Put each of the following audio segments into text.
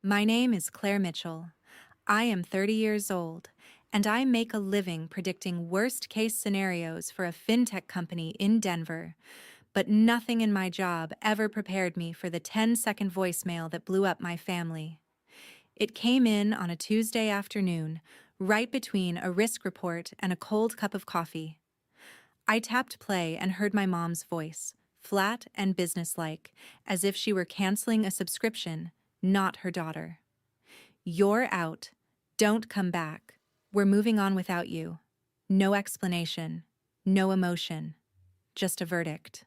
My name is Claire Mitchell. I am 30 years old, and I make a living predicting worst-case scenarios for a fintech company in Denver. But nothing in my job ever prepared me for the 10-second voicemail that blew up my family. It came in on a Tuesday afternoon, right between a risk report and a cold cup of coffee. I tapped play and heard my mom's voice, flat and businesslike, as if she were canceling a subscription, not her daughter. "You're out. Don't come back. We're moving on without you." No explanation. No emotion. Just a verdict.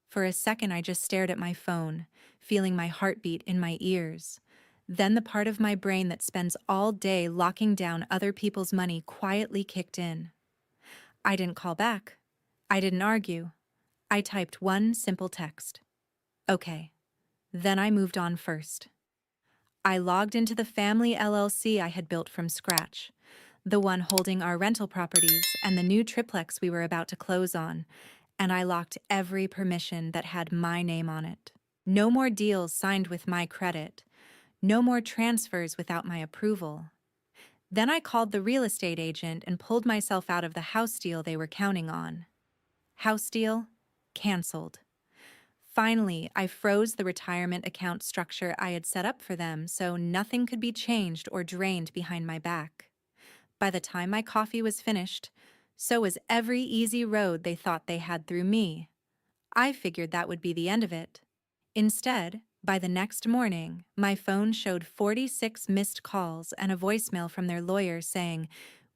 For a second, I just stared at my phone, feeling my heartbeat in my ears. Then the part of my brain that spends all day locking down other people's money quietly kicked in. I didn't call back. I didn't argue. I typed one simple text. Okay. Then I moved on first. I logged into the family LLC I had built from scratch, the one holding our rental properties and the new triplex we were about to close on, and I locked every permission that had my name on it. No more deals signed with my credit. No more transfers without my approval. Then I called the real estate agent and pulled myself out of the house deal they were counting on. House deal? Canceled. Finally, I froze the retirement account structure I had set up for them so nothing could be changed or drained behind my back. By the time my coffee was finished, so was every easy road they thought they had through me. I figured that would be the end of it. Instead, by the next morning, my phone showed 46 missed calls and a voicemail from their lawyer saying,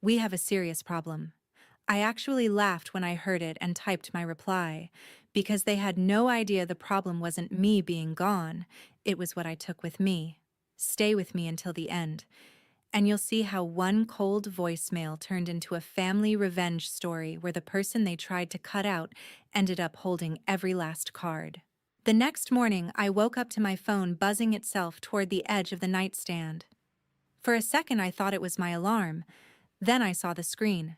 "We have a serious problem." I actually laughed when I heard it and typed my reply, because they had no idea the problem wasn't me being gone, it was what I took with me. Stay with me until the end, and you'll see how one cold voicemail turned into a family revenge story where the person they tried to cut out ended up holding every last card. The next morning, I woke up to my phone buzzing itself toward the edge of the nightstand. For a second, I thought it was my alarm. Then I saw the screen.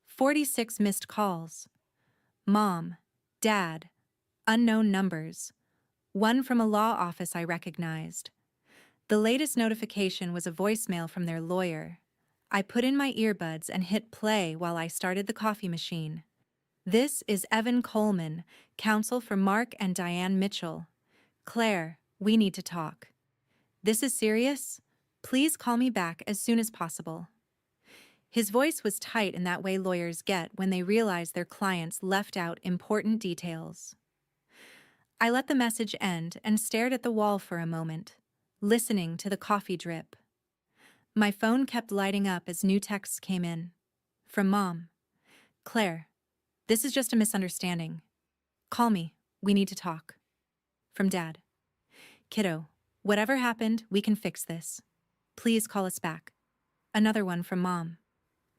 46 missed calls. Mom, Dad, unknown numbers. One from a law office I recognized. The latest notification was a voicemail from their lawyer. I put in my earbuds and hit play while I started the coffee machine. "This is Evan Coleman, counsel for Mark and Diane Mitchell. Claire, we need to talk. This is serious? Please call me back as soon as possible." His voice was tight in that way lawyers get when they realize their clients left out important details. I let the message end and stared at the wall for a moment, listening to the coffee drip. My phone kept lighting up as new texts came in. From Mom. "Claire, this is just a misunderstanding. Call me. We need to talk." From Dad. "Kiddo, whatever happened, we can fix this. Please call us back." Another one from Mom.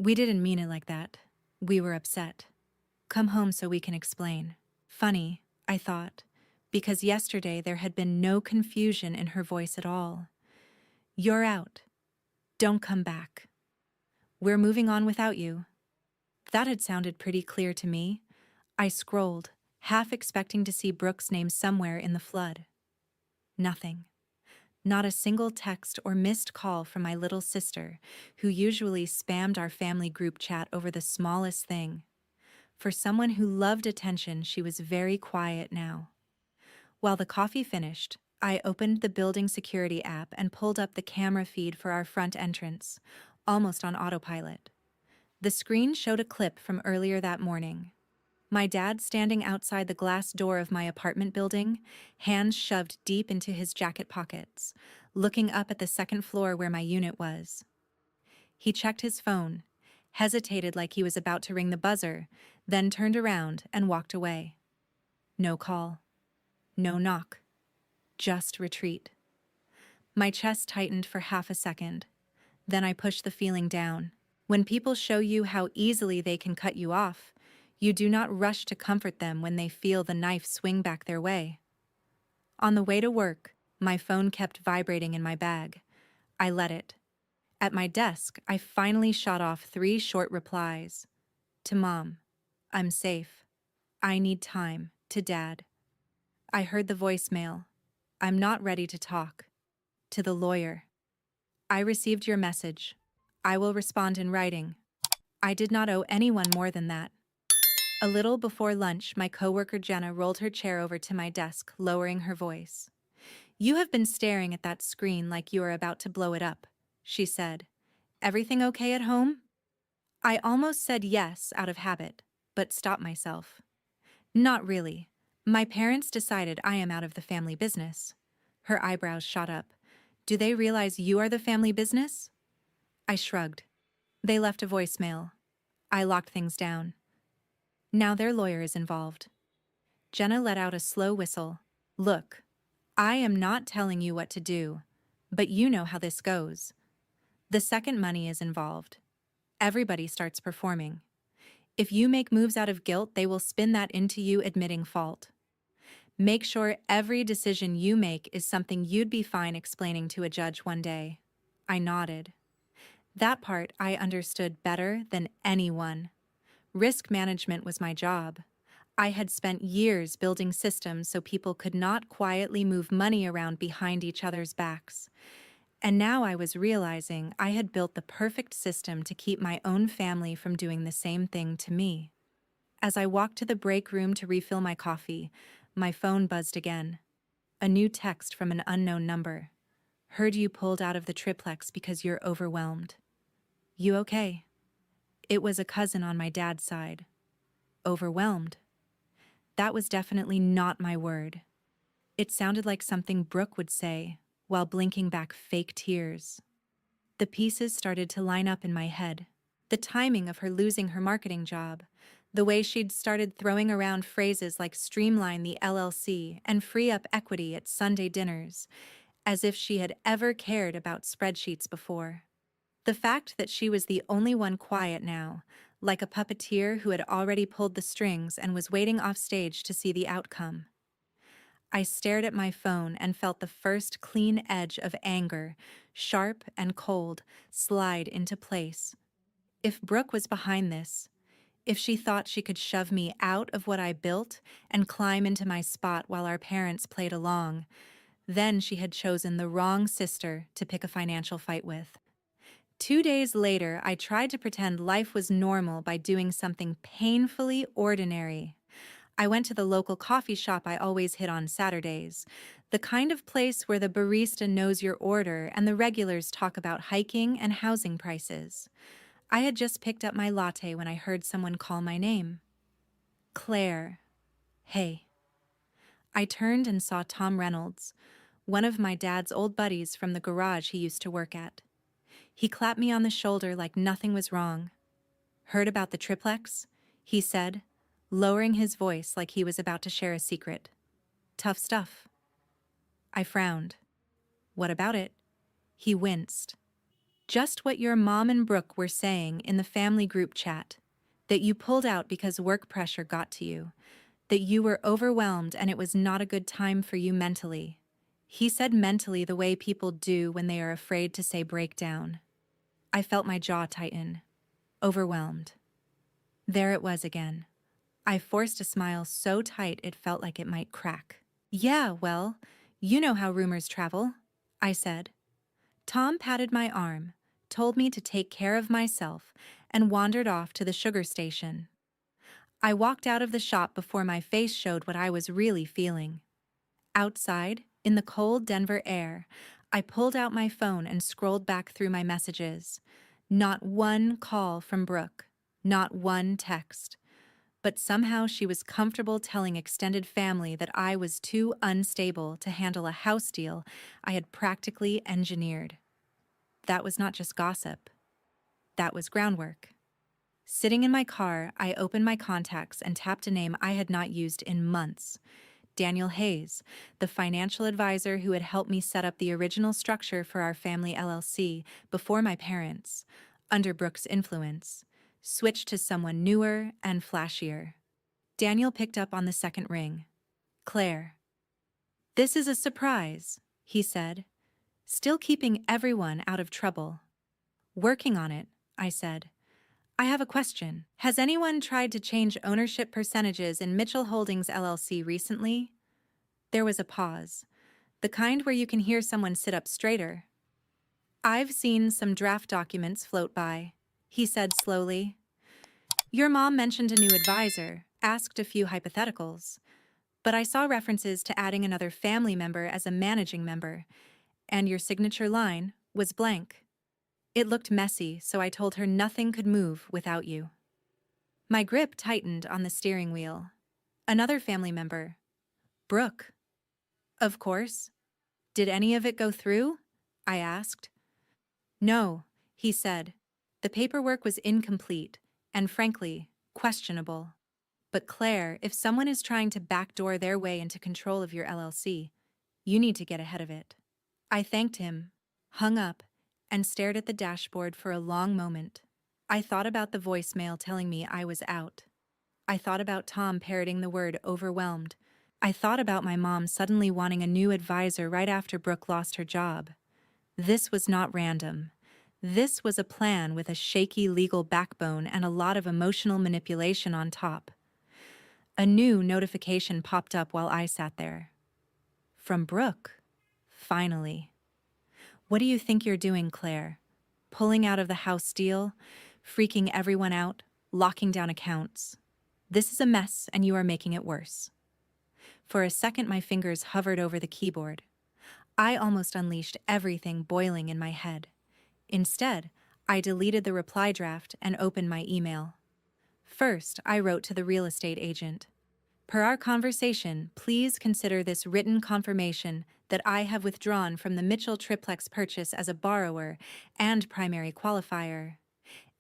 "We didn't mean it like that. We were upset. Come home so we can explain." Funny, I thought, because yesterday there had been no confusion in her voice at all. "You're out. Don't come back. We're moving on without you." That had sounded pretty clear to me. I scrolled, half expecting to see Brooke's name somewhere in the flood. Nothing. Not a single text or missed call from my little sister, who usually spammed our family group chat over the smallest thing. For someone who loved attention, she was very quiet now. While the coffee finished, I opened the building security app and pulled up the camera feed for our front entrance, almost on autopilot. The screen showed a clip from earlier that morning. My dad standing outside the glass door of my apartment building, hands shoved deep into his jacket pockets, looking up at the second floor where my unit was. He checked his phone, hesitated like he was about to ring the buzzer, then turned around and walked away. No call. No knock. Just retreat. My chest tightened for half a second. Then I pushed the feeling down. When people show you how easily they can cut you off, you do not rush to comfort them when they feel the knife swing back their way. On the way to work, my phone kept vibrating in my bag. I let it. At my desk, I finally shot off 3 short replies. To Mom, "I'm safe. I need time." To Dad. I heard the voicemail. "I'm not ready to talk." To the lawyer. I received your message. I will respond in writing. I did not owe anyone more than that. A little before lunch, my coworker Jenna rolled her chair over to my desk, lowering her voice. You have been staring at that screen like you are about to blow it up, she said. Everything okay at home? I almost said yes out of habit, but stopped myself. Not really. My parents decided I am out of the family business. Her eyebrows shot up. Do they realize you are the family business? I shrugged. They left a voicemail. I locked things down. Now their lawyer is involved. Jenna let out a slow whistle. Look, I am not telling you what to do, but you know how this goes. The second money is involved. Everybody starts performing. If you make moves out of guilt, they will spin that into you admitting fault. Make sure every decision you make is something you'd be fine explaining to a judge one day. I nodded. That part I understood better than anyone. Risk management was my job. I had spent years building systems so people could not quietly move money around behind each other's backs. And now I was realizing I had built the perfect system to keep my own family from doing the same thing to me. As I walked to the break room to refill my coffee, my phone buzzed again. A new text from an unknown number. Heard you pulled out of the triplex because you're overwhelmed. You okay? It was a cousin on my dad's side. Overwhelmed. That was definitely not my word. It sounded like something Brooke would say, while blinking back fake tears. The pieces started to line up in my head. The timing of her losing her marketing job, the way she'd started throwing around phrases like streamline the LLC and free up equity at Sunday dinners, as if she had ever cared about spreadsheets before. The fact that she was the only one quiet now, like a puppeteer who had already pulled the strings and was waiting off stage to see the outcome. I stared at my phone and felt the first clean edge of anger, sharp and cold, slide into place. If Brooke was behind this, if she thought she could shove me out of what I built and climb into my spot while our parents played along, then she had chosen the wrong sister to pick a financial fight with. 2 days later, I tried to pretend life was normal by doing something painfully ordinary. I went to the local coffee shop I always hit on Saturdays, the kind of place where the barista knows your order and the regulars talk about hiking and housing prices. I had just picked up my latte when I heard someone call my name. Claire. Hey. I turned and saw Tom Reynolds, one of my dad's old buddies from the garage he used to work at. He clapped me on the shoulder like nothing was wrong. Heard about the triplex? He said, lowering his voice like he was about to share a secret. Tough stuff. I frowned. What about it? He winced. Just what your mom and Brooke were saying in the family group chat. That you pulled out because work pressure got to you. That you were overwhelmed and it was not a good time for you mentally. He said mentally the way people do when they are afraid to say breakdown. I felt my jaw tighten. Overwhelmed. There it was again. I forced a smile so tight it felt like it might crack. Yeah, well, you know how rumors travel, I said. Tom patted my arm, told me to take care of myself, and wandered off to the sugar station. I walked out of the shop before my face showed what I was really feeling. Outside, in the cold Denver air, I pulled out my phone and scrolled back through my messages. Not one call from Brooke, not one text. But somehow she was comfortable telling extended family that I was too unstable to handle a house deal I had practically engineered. That was not just gossip. That was groundwork. Sitting in my car, I opened my contacts and tapped a name I had not used in months. Daniel Hayes, the financial advisor who had helped me set up the original structure for our family LLC before my parents, under Brooke's influence, switched to someone newer and flashier. Daniel picked up on the second ring. Claire. This is a surprise, he said, still keeping everyone out of trouble. Working on it, I said. I have a question. Has anyone tried to change ownership percentages in Mitchell Holdings LLC recently? There was a pause, the kind where you can hear someone sit up straighter. I've seen some draft documents float by, he said slowly. Your mom mentioned a new advisor, asked a few hypotheticals, but I saw references to adding another family member as a managing member, and your signature line was blank. It looked messy, so I told her nothing could move without you. My grip tightened on the steering wheel. Another family member. Brooke. Of course. Did any of it go through? I asked. No, he said. The paperwork was incomplete, and frankly, questionable. But Claire, if someone is trying to backdoor their way into control of your LLC, you need to get ahead of it. I thanked him, hung up, and stared at the dashboard for a long moment. I thought about the voicemail telling me I was out. I thought about Tom parroting the word overwhelmed. I thought about my mom suddenly wanting a new advisor right after Brooke lost her job. This was not random. This was a plan with a shaky legal backbone and a lot of emotional manipulation on top. A new notification popped up while I sat there. From Brooke. Finally. What do you think you're doing, Claire? Pulling out of the house deal? Freaking everyone out? Locking down accounts? This is a mess and you are making it worse. For a second my fingers hovered over the keyboard. I almost unleashed everything boiling in my head. Instead, I deleted the reply draft and opened my email. First, I wrote to the real estate agent. Per our conversation, please consider this written confirmation that I have withdrawn from the Mitchell triplex purchase as a borrower and primary qualifier.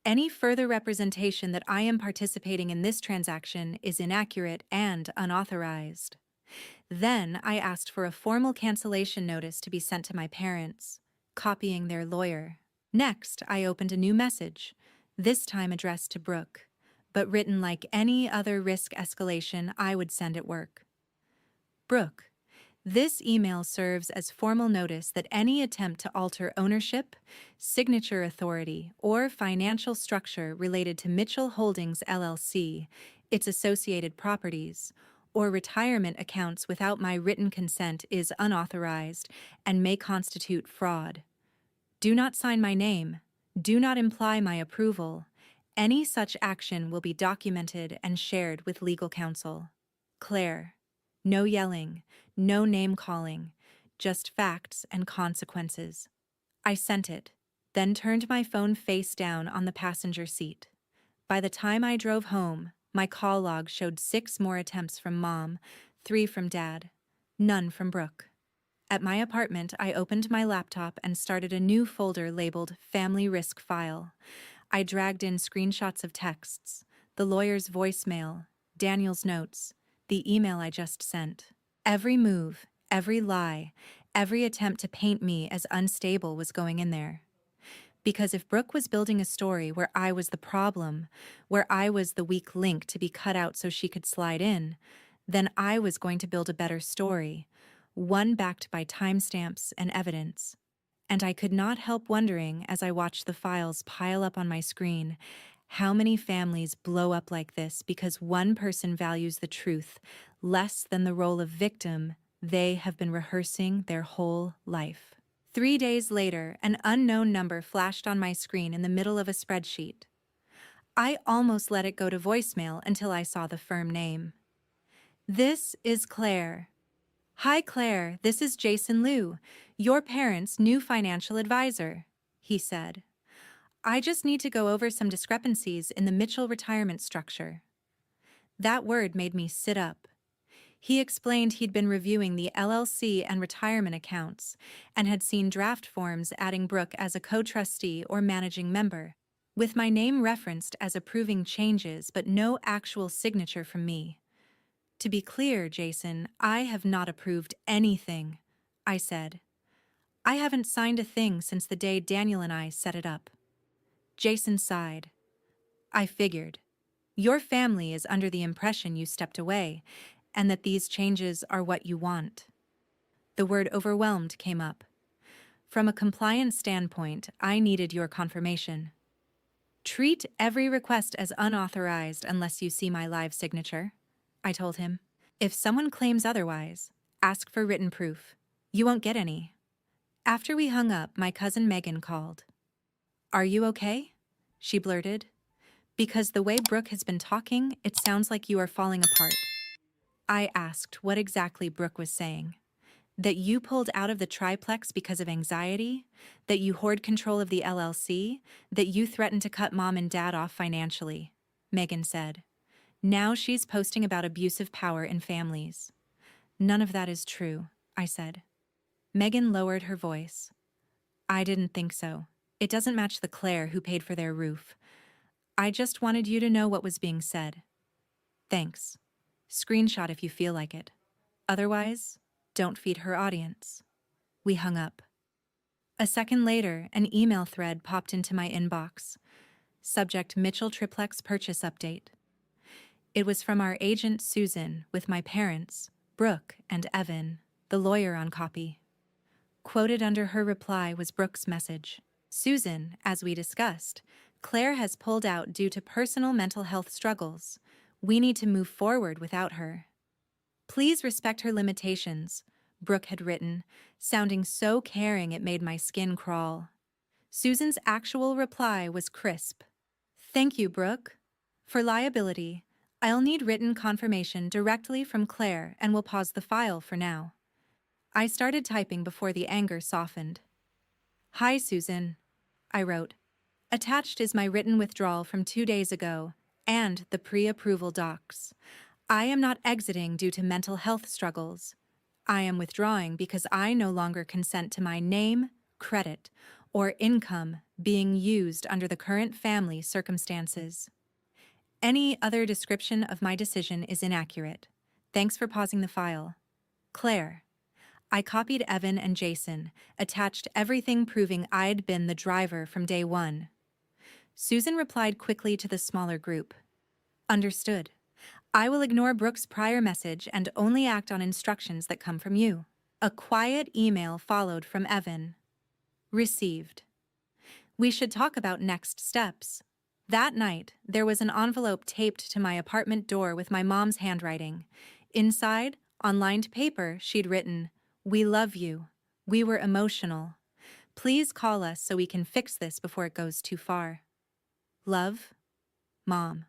Any further representation that I am participating in this transaction is inaccurate and unauthorized. Then I asked for a formal cancellation notice to be sent to my parents, copying their lawyer. Next, I opened a new message, this time addressed to Brooke, but written like any other risk escalation I would send at work. Brooke, this email serves as formal notice that any attempt to alter ownership, signature authority, or financial structure related to Mitchell Holdings LLC, its associated properties, or retirement accounts without my written consent is unauthorized and may constitute fraud. Do not sign my name. Do not imply my approval. Any such action will be documented and shared with legal counsel. Claire. No yelling, no name-calling, just facts and consequences. I sent it, then turned my phone face down on the passenger seat. By the time I drove home, my call log showed 6 more attempts from Mom, 3 from Dad, none from Brooke. At my apartment, I opened my laptop and started a new folder labeled Family Risk File. I dragged in screenshots of texts, the lawyer's voicemail, Daniel's notes, the email I just sent. Every move, every lie, every attempt to paint me as unstable was going in there. Because if Brooke was building a story where I was the problem, where I was the weak link to be cut out so she could slide in, then I was going to build a better story, one backed by timestamps and evidence. And I could not help wondering, as I watched the files pile up on my screen, how many families blow up like this because one person values the truth less than the role of victim they have been rehearsing their whole life. 3 days later, an unknown number flashed on my screen in the middle of a spreadsheet. I almost let it go to voicemail until I saw the firm name. This is Claire. Hi, Claire, this is Jason Liu, your parents' new financial advisor, he said. I just need to go over some discrepancies in the Mitchell retirement structure. That word made me sit up. He explained he'd been reviewing the LLC and retirement accounts and had seen draft forms adding Brooke as a co-trustee or managing member, with my name referenced as approving changes but no actual signature from me. To be clear, Jason, I have not approved anything, I said. I haven't signed a thing since the day Daniel and I set it up. Jason sighed. I figured. Your family is under the impression you stepped away, and that these changes are what you want. The word overwhelmed came up. From a compliance standpoint, I needed your confirmation. Treat every request as unauthorized unless you see my live signature, I told him. If someone claims otherwise, ask for written proof. You won't get any. After we hung up, my cousin Megan called. "Are you okay?" she blurted. "Because the way Brooke has been talking, it sounds like you are falling apart." I asked what exactly Brooke was saying. That you pulled out of the triplex because of anxiety? That you hoard control of the LLC? That you threatened to cut mom and dad off financially? Megan said. Now she's posting about abusive power in families. None of that is true, I said. Megan lowered her voice. I didn't think so. It doesn't match the Claire who paid for their roof. I just wanted you to know what was being said. Thanks. Screenshot if you feel like it. Otherwise, don't feed her audience. We hung up. A second later, an email thread popped into my inbox. Subject Mitchell Triplex Purchase Update. It was from our agent Susan with my parents, Brooke and Evan, the lawyer on copy. Quoted under her reply was Brooke's message. Susan, as we discussed, Claire has pulled out due to personal mental health struggles. We need to move forward without her. Please respect her limitations, Brooke had written, sounding so caring it made my skin crawl. Susan's actual reply was crisp. Thank you, Brooke. For liability, I'll need written confirmation directly from Claire and will pause the file for now. I started typing before the anger softened. Hi, Susan, I wrote. Attached is my written withdrawal from 2 days ago and the pre-approval docs. I am not exiting due to mental health struggles. I am withdrawing because I no longer consent to my name, credit, or income being used under the current family circumstances. Any other description of my decision is inaccurate. Thanks for pausing the file. Claire. I copied Evan and Jason, attached everything proving I'd been the driver from day one. Susan replied quickly to the smaller group. Understood. I will ignore Brooke's prior message and only act on instructions that come from you. A quiet email followed from Evan. Received. We should talk about next steps. That night, there was an envelope taped to my apartment door with my mom's handwriting. Inside, on lined paper, she'd written, "We love you. We were emotional. Please call us so we can fix this before it goes too far. Love, Mom."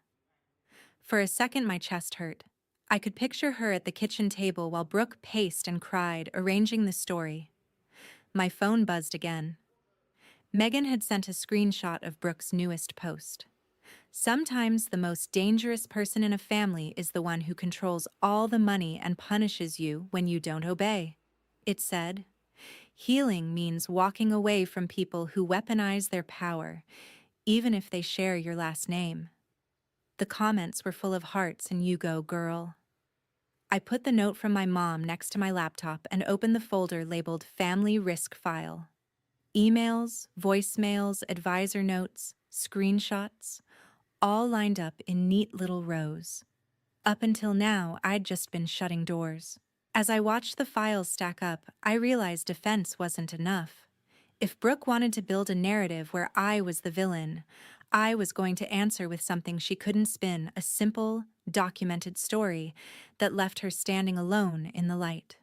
For a second, my chest hurt. I could picture her at the kitchen table while Brooke paced and cried, arranging the story. My phone buzzed again. Megan had sent a screenshot of Brooke's newest post. Sometimes the most dangerous person in a family is the one who controls all the money and punishes you when you don't obey. It said, healing means walking away from people who weaponize their power, even if they share your last name. The comments were full of hearts and you go, girl. I put the note from my mom next to my laptop and opened the folder labeled Family Risk File. Emails, voicemails, advisor notes, screenshots, all lined up in neat little rows. Up until now, I'd just been shutting doors. As I watched the files stack up, I realized defense wasn't enough. If Brooke wanted to build a narrative where I was the villain, I was going to answer with something she couldn't spin, a simple, documented story that left her standing alone in the light.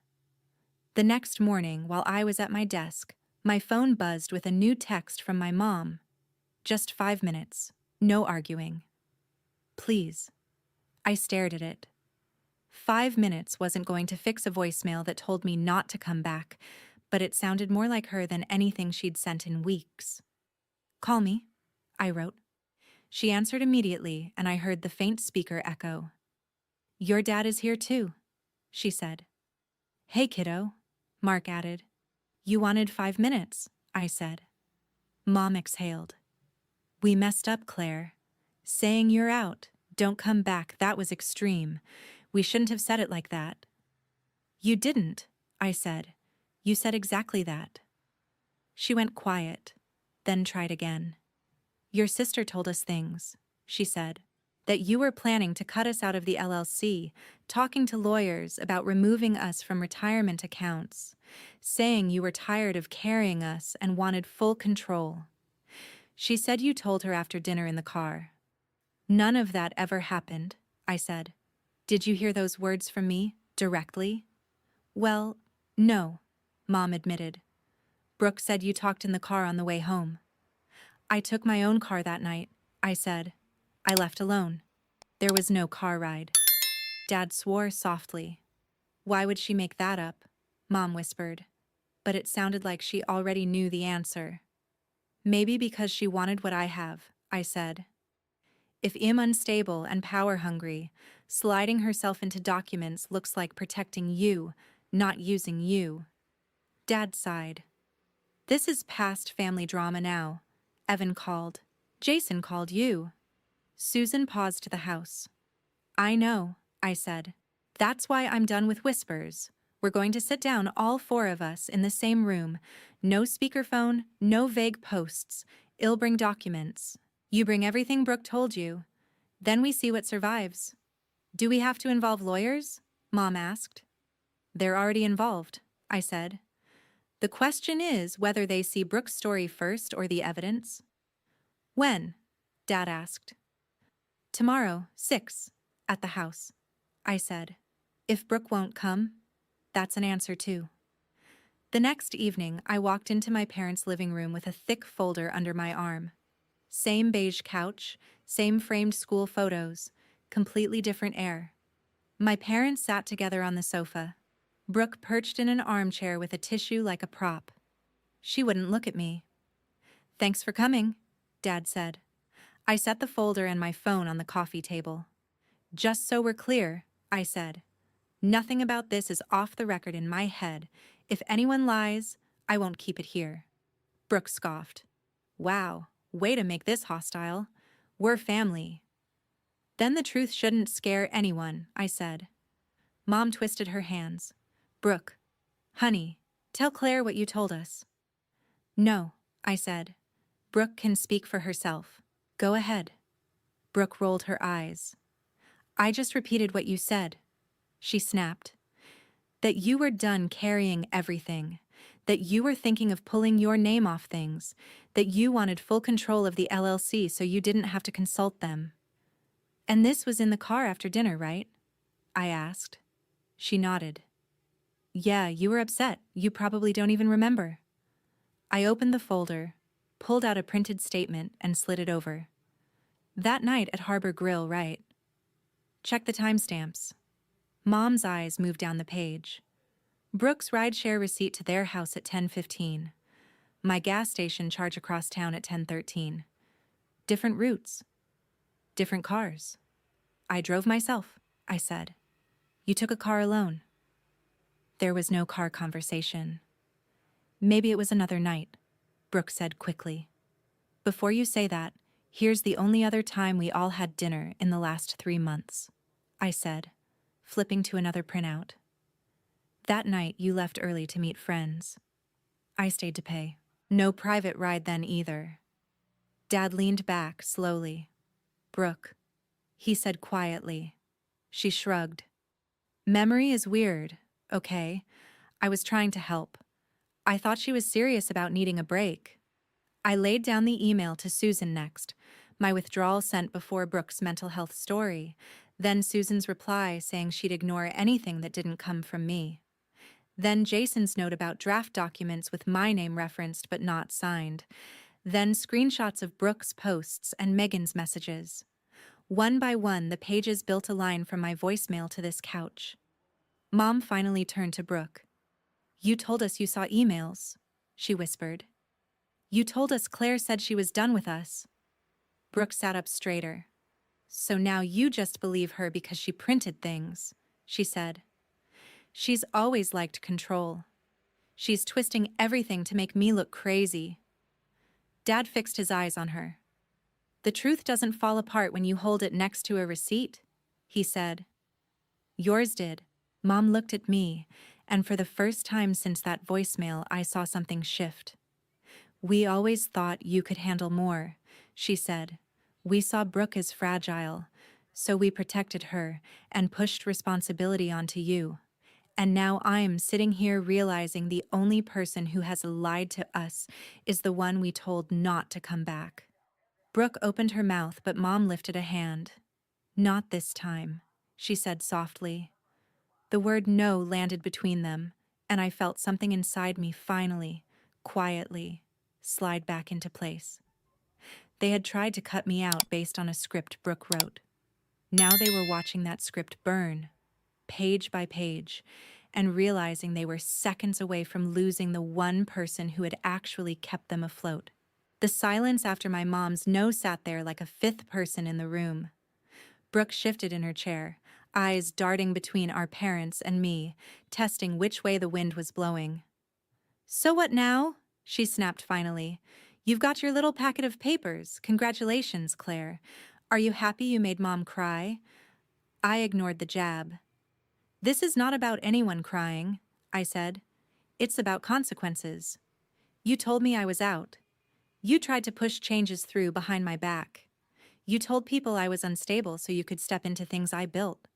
The next morning, while I was at my desk, my phone buzzed with a new text from my mom. Just 5 minutes. No arguing. Please. I stared at it. 5 minutes wasn't going to fix a voicemail that told me not to come back, but it sounded more like her than anything she'd sent in weeks. Call me, I wrote. She answered immediately, and I heard the faint speaker echo. Your dad is here too, she said. Hey, kiddo, Mark added. You wanted 5 minutes, I said. Mom exhaled. We messed up, Claire. Saying you're out, don't come back, that was extreme. We shouldn't have said it like that. You didn't, I said. You said exactly that. She went quiet, then tried again. Your sister told us things, she said, that you were planning to cut us out of the LLC, talking to lawyers about removing us from retirement accounts, saying you were tired of carrying us and wanted full control. She said you told her after dinner in the car. None of that ever happened, I said. Did you hear those words from me, directly? Well, no, Mom admitted. Brooke said you talked in the car on the way home. I took my own car that night, I said. I left alone. There was no car ride. Dad swore softly. Why would she make that up? Mom whispered. But it sounded like she already knew the answer. Maybe because she wanted what I have, I said. If I'm unstable and power-hungry, sliding herself into documents looks like protecting you, not using you. Dad sighed. This is past family drama now. Evan called. Jason called you. Susan paused the house. I know, I said. That's why I'm done with whispers. We're going to sit down, all four of us, in the same room. No speakerphone, no vague posts. I'll bring documents. You bring everything Brooke told you. Then we see what survives. Do we have to involve lawyers? Mom asked. They're already involved, I said. The question is whether they see Brooke's story first or the evidence. When? Dad asked. Tomorrow, 6, at the house, I said. If Brooke won't come, that's an answer too. The next evening, I walked into my parents' living room with a thick folder under my arm. Same beige couch, same framed school photos, completely different air. My parents sat together on the sofa. Brooke perched in an armchair with a tissue like a prop. She wouldn't look at me. Thanks for coming, Dad said. I set the folder and my phone on the coffee table. Just so we're clear, I said. Nothing about this is off the record in my head. If anyone lies, I won't keep it here. Brooke scoffed. Wow, way to make this hostile. We're family. Then the truth shouldn't scare anyone, I said. Mom twisted her hands. Brooke, honey, tell Claire what you told us. No, I said. Brooke can speak for herself. Go ahead. Brooke rolled her eyes. I just repeated what you said, she snapped. That you were done carrying everything. That you were thinking of pulling your name off things. That you wanted full control of the LLC so you didn't have to consult them. And this was in the car after dinner, right? I asked. She nodded. Yeah, you were upset. You probably don't even remember. I opened the folder, pulled out a printed statement, and slid it over. That night at Harbor Grill, right? Check the timestamps. Mom's eyes moved down the page. Brooke's rideshare receipt to their house at 10:15. My gas station charge across town at 10:13. Different routes. Different cars. I drove myself, I said. You took a car alone. There was no car conversation. Maybe it was another night, Brooke said quickly. Before you say that, here's the only other time we all had dinner in the last 3 months, I said, flipping to another printout. That night you left early to meet friends. I stayed to pay. No private ride then either. Dad leaned back slowly. Brooke, he said quietly. She shrugged. Memory is weird, okay? I was trying to help. I thought she was serious about needing a break. I laid down the email to Susan next, my withdrawal sent before Brooke's mental health story, then Susan's reply saying she'd ignore anything that didn't come from me. Then Jason's note about draft documents with my name referenced but not signed. Then screenshots of Brooke's posts and Megan's messages. One by one, the pages built a line from my voicemail to this couch. Mom finally turned to Brooke. You told us you saw emails, she whispered. You told us Claire said she was done with us. Brooke sat up straighter. So now you just believe her because she printed things, she said. She's always liked control. She's twisting everything to make me look crazy. Dad fixed his eyes on her. The truth doesn't fall apart when you hold it next to a receipt, he said. Yours did. Mom looked at me, and for the first time since that voicemail, I saw something shift. We always thought you could handle more, she said. We saw Brooke as fragile, so we protected her and pushed responsibility onto you. And now I'm sitting here realizing the only person who has lied to us is the one we told not to come back. Brooke opened her mouth, but Mom lifted a hand. Not this time, she said softly. The word no landed between them, and I felt something inside me finally, quietly, slide back into place. They had tried to cut me out based on a script Brooke wrote. Now they were watching that script burn, page by page, and realizing they were seconds away from losing the one person who had actually kept them afloat. The silence after my mom's no sat there like a fifth person in the room. Brooke shifted in her chair, eyes darting between our parents and me, testing which way the wind was blowing. "So what now?" she snapped finally. "You've got your little packet of papers. Congratulations, Claire. Are you happy you made Mom cry?" I ignored the jab. "This is not about anyone crying," I said. "It's about consequences. You told me I was out. You tried to push changes through behind my back. You told people I was unstable so you could step into things I built.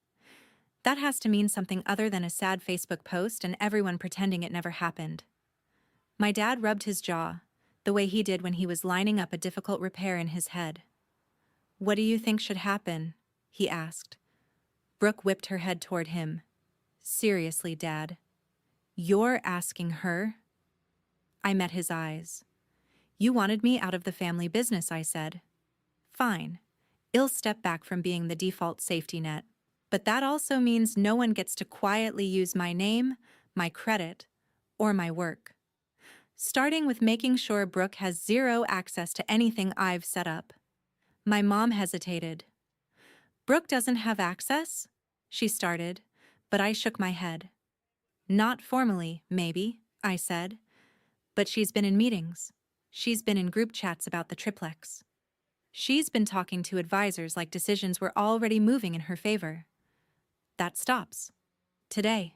That has to mean something other than a sad Facebook post and everyone pretending it never happened." My dad rubbed his jaw, the way he did when he was lining up a difficult repair in his head. "What do you think should happen?" he asked. Brooke whipped her head toward him. "Seriously, Dad. You're asking her?" I met his eyes. "You wanted me out of the family business," I said. "Fine. I'll step back from being the default safety net. But that also means no one gets to quietly use my name, my credit, or my work. Starting with making sure Brooke has zero access to anything I've set up." My mom hesitated. "Brooke doesn't have access?" she started, but I shook my head. "Not formally, maybe," I said. "But she's been in meetings. She's been in group chats about the triplex. She's been talking to advisors like decisions were already moving in her favor. That stops. Today."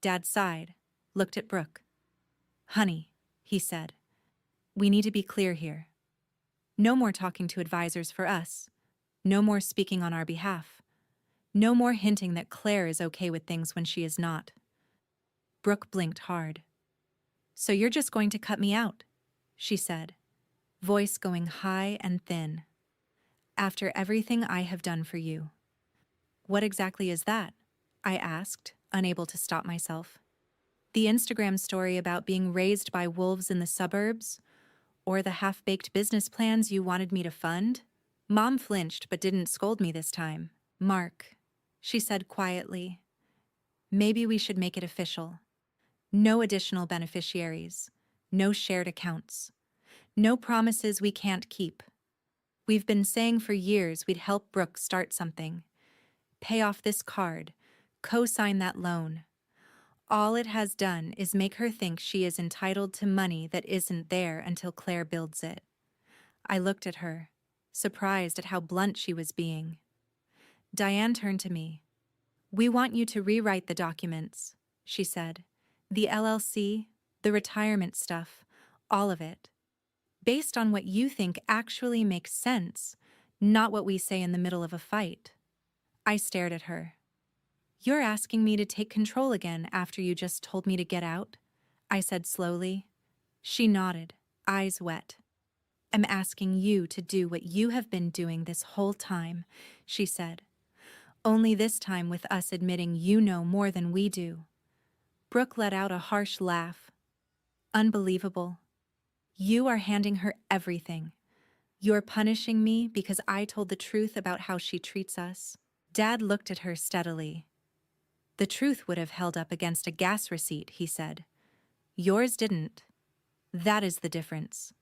Dad sighed, looked at Brooke. "Honey," he said, "we need to be clear here. No more talking to advisors for us. No more speaking on our behalf. No more hinting that Claire is okay with things when she is not." Brooke blinked hard. "So you're just going to cut me out?" she said, voice going high and thin. "After everything I have done for you." "What exactly is that?" I asked, unable to stop myself. "The Instagram story about being raised by wolves in the suburbs? Or the half-baked business plans you wanted me to fund?" Mom flinched but didn't scold me this time. "Mark," she said quietly, "maybe we should make it official. No additional beneficiaries. No shared accounts. No promises we can't keep. We've been saying for years we'd help Brooke start something. Pay off this card. Co-sign that loan. All it has done is make her think she is entitled to money that isn't there until Claire builds it." I looked at her, surprised at how blunt she was being. Diane turned to me. "We want you to rewrite the documents," she said. "The LLC, the retirement stuff, all of it. Based on what you think actually makes sense, not what we say in the middle of a fight." I stared at her. "You're asking me to take control again after you just told me to get out?" I said slowly. She nodded, eyes wet. "I'm asking you to do what you have been doing this whole time," she said. "Only this time with us admitting you know more than we do." Brooke let out a harsh laugh. "Unbelievable. You are handing her everything. You're punishing me because I told the truth about how she treats us." Dad looked at her steadily. "The truth would have held up against a gas receipt," he said. "Yours didn't. That is the difference."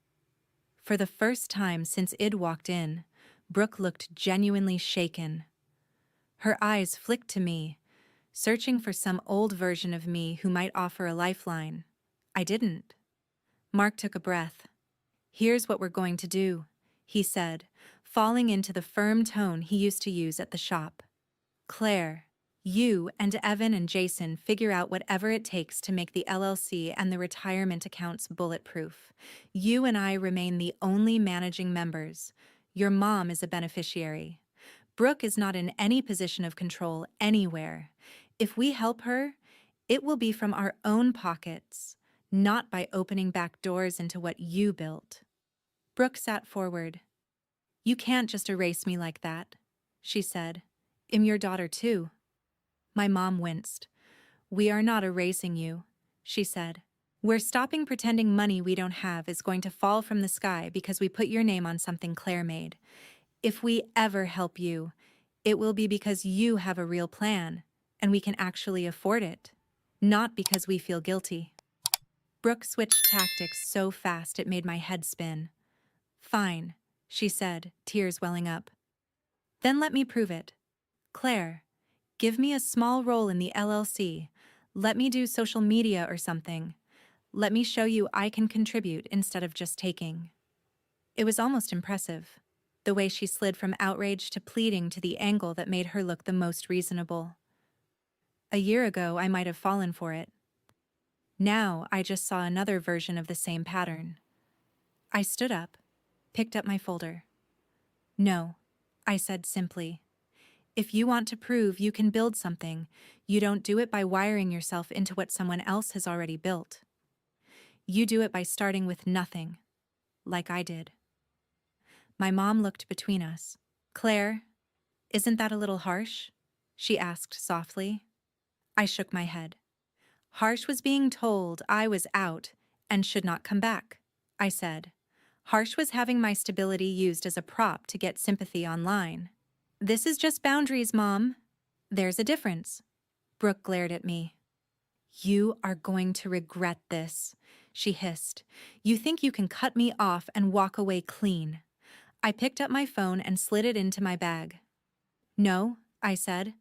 For the first time since Id walked in, Brooke looked genuinely shaken. Her eyes flicked to me, searching for some old version of me who might offer a lifeline. I didn't. Mark took a breath. "Here's what we're going to do," he said, falling into the firm tone he used to use at the shop. "Claire, you and Evan and Jason figure out whatever it takes to make the LLC and the retirement accounts bulletproof. You and I remain the only managing members. Your mom is a beneficiary. Brooke is not in any position of control anywhere. If we help her, it will be from our own pockets, not by opening back doors into what you built." Brooke sat forward. "You can't just erase me like that," she said. "I'm your daughter too." My mom winced. "We are not erasing you," she said. We're stopping pretending money we don't have is going to fall from the sky because we put your name on something Claire made. If we ever help you, it will be because you have a real plan, and we can actually afford it, not because we feel guilty." Brooke switched tactics so fast it made my head spin. "Fine," she said, tears welling up. "Then let me prove it. Claire, give me a small role in the LLC. Let me do social media or something. Let me show you I can contribute instead of just taking." It was almost impressive, the way she slid from outrage to pleading to the angle that made her look the most reasonable. A year ago, I might have fallen for it. Now, I just saw another version of the same pattern. I stood up, picked up my folder. "No," I said simply. "If you want to prove you can build something, you don't do it by wiring yourself into what someone else has already built. You do it by starting with nothing, like I did." My mom looked between us. "Claire, isn't that a little harsh?" she asked softly. I shook my head. "Harsh was being told I was out and should not come back," I said. "Harsh was having my stability used as a prop to get sympathy online." "This is just boundaries, Mom. There's a difference." Brooke glared at me. "You are going to regret this," she hissed. "You think you can cut me off and walk away clean." I picked up my phone and slid it into my bag. "No," I said.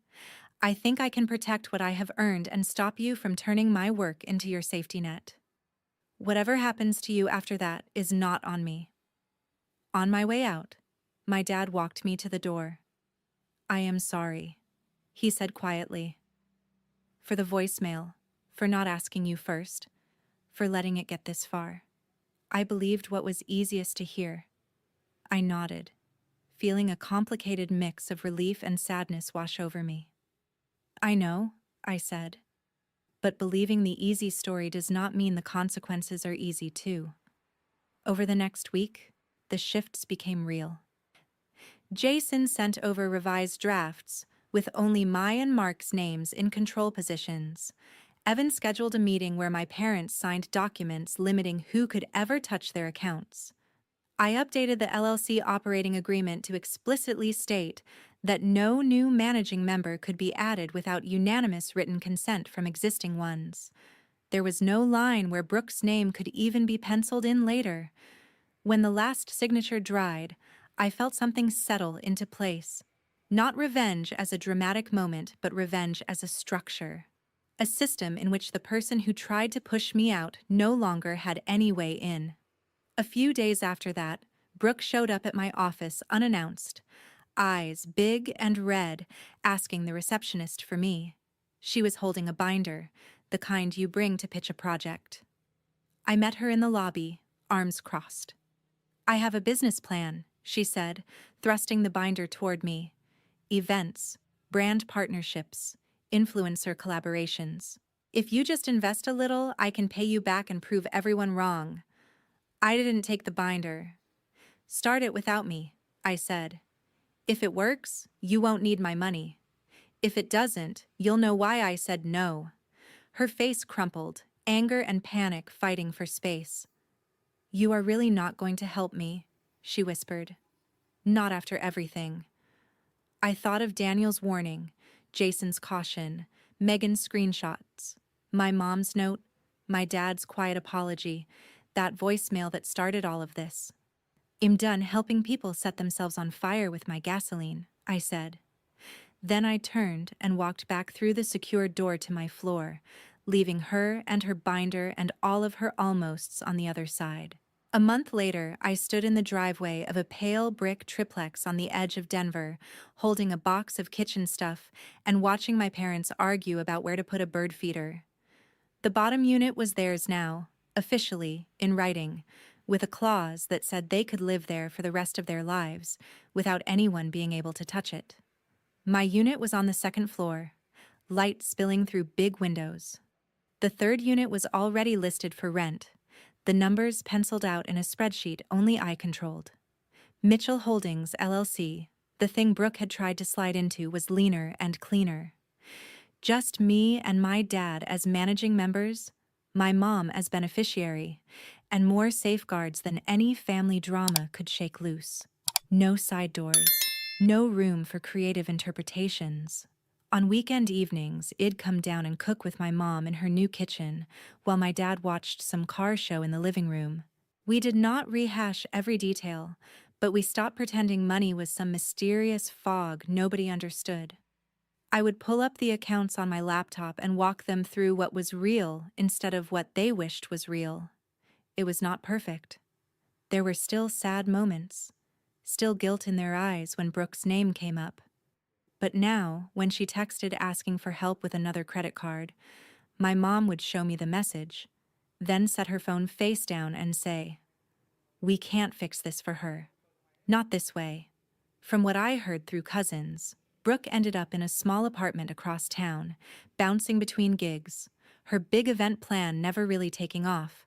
"I think I can protect what I have earned and stop you from turning my work into your safety net. Whatever happens to you after that is not on me." On my way out, my dad walked me to the door. "I am sorry," he said quietly. "For the voicemail, for not asking you first, for letting it get this far. I believed what was easiest to hear." I nodded, feeling a complicated mix of relief and sadness wash over me. "I know," I said, "but believing the easy story does not mean the consequences are easy too." Over the next week, the shifts became real. Jason sent over revised drafts, with only my and Mark's names in control positions. Evan scheduled a meeting where my parents signed documents limiting who could ever touch their accounts. I updated the LLC operating agreement to explicitly state that no new managing member could be added without unanimous written consent from existing ones. There was no line where Brooke's name could even be penciled in later. When the last signature dried, I felt something settle into place. Not revenge as a dramatic moment, but revenge as a structure. A system in which the person who tried to push me out no longer had any way in. A few days after that, Brooke showed up at my office unannounced, eyes big and red, asking the receptionist for me. She was holding a binder, the kind you bring to pitch a project. I met her in the lobby, arms crossed. "I have a business plan," she said, thrusting the binder toward me. "Events, brand partnerships, influencer collaborations. If you just invest a little, I can pay you back and prove everyone wrong." I didn't take the binder. "Start it without me," I said. "If it works, you won't need my money. If it doesn't, you'll know why I said no." Her face crumpled, anger and panic fighting for space. "You are really not going to help me," she whispered. "Not after everything." I thought of Daniel's warning, Jason's caution, Megan's screenshots, my mom's note, my dad's quiet apology, that voicemail that started all of this. "I'm done helping people set themselves on fire with my gasoline," I said. Then I turned and walked back through the secured door to my floor, leaving her and her binder and all of her almosts on the other side. A month later, I stood in the driveway of a pale brick triplex on the edge of Denver, holding a box of kitchen stuff and watching my parents argue about where to put a bird feeder. The bottom unit was theirs now, officially, in writing, with a clause that said they could live there for the rest of their lives, without anyone being able to touch it. My unit was on the second floor, light spilling through big windows. The third unit was already listed for rent, the numbers penciled out in a spreadsheet only I controlled. Mitchell Holdings, LLC, the thing Brooke had tried to slide into, was leaner and cleaner. Just me and my dad as managing members, my mom as beneficiary, and more safeguards than any family drama could shake loose. No side doors, no room for creative interpretations. On weekend evenings, I'd come down and cook with my mom in her new kitchen, while my dad watched some car show in the living room. We did not rehash every detail, but we stopped pretending money was some mysterious fog nobody understood. I would pull up the accounts on my laptop and walk them through what was real instead of what they wished was real. It was not perfect. There were still sad moments, still guilt in their eyes when Brooke's name came up. But now, when she texted asking for help with another credit card, my mom would show me the message, then set her phone face down and say, "We can't fix this for her. Not this way." From what I heard through cousins, Brooke ended up in a small apartment across town, bouncing between gigs, her big event plan never really taking off.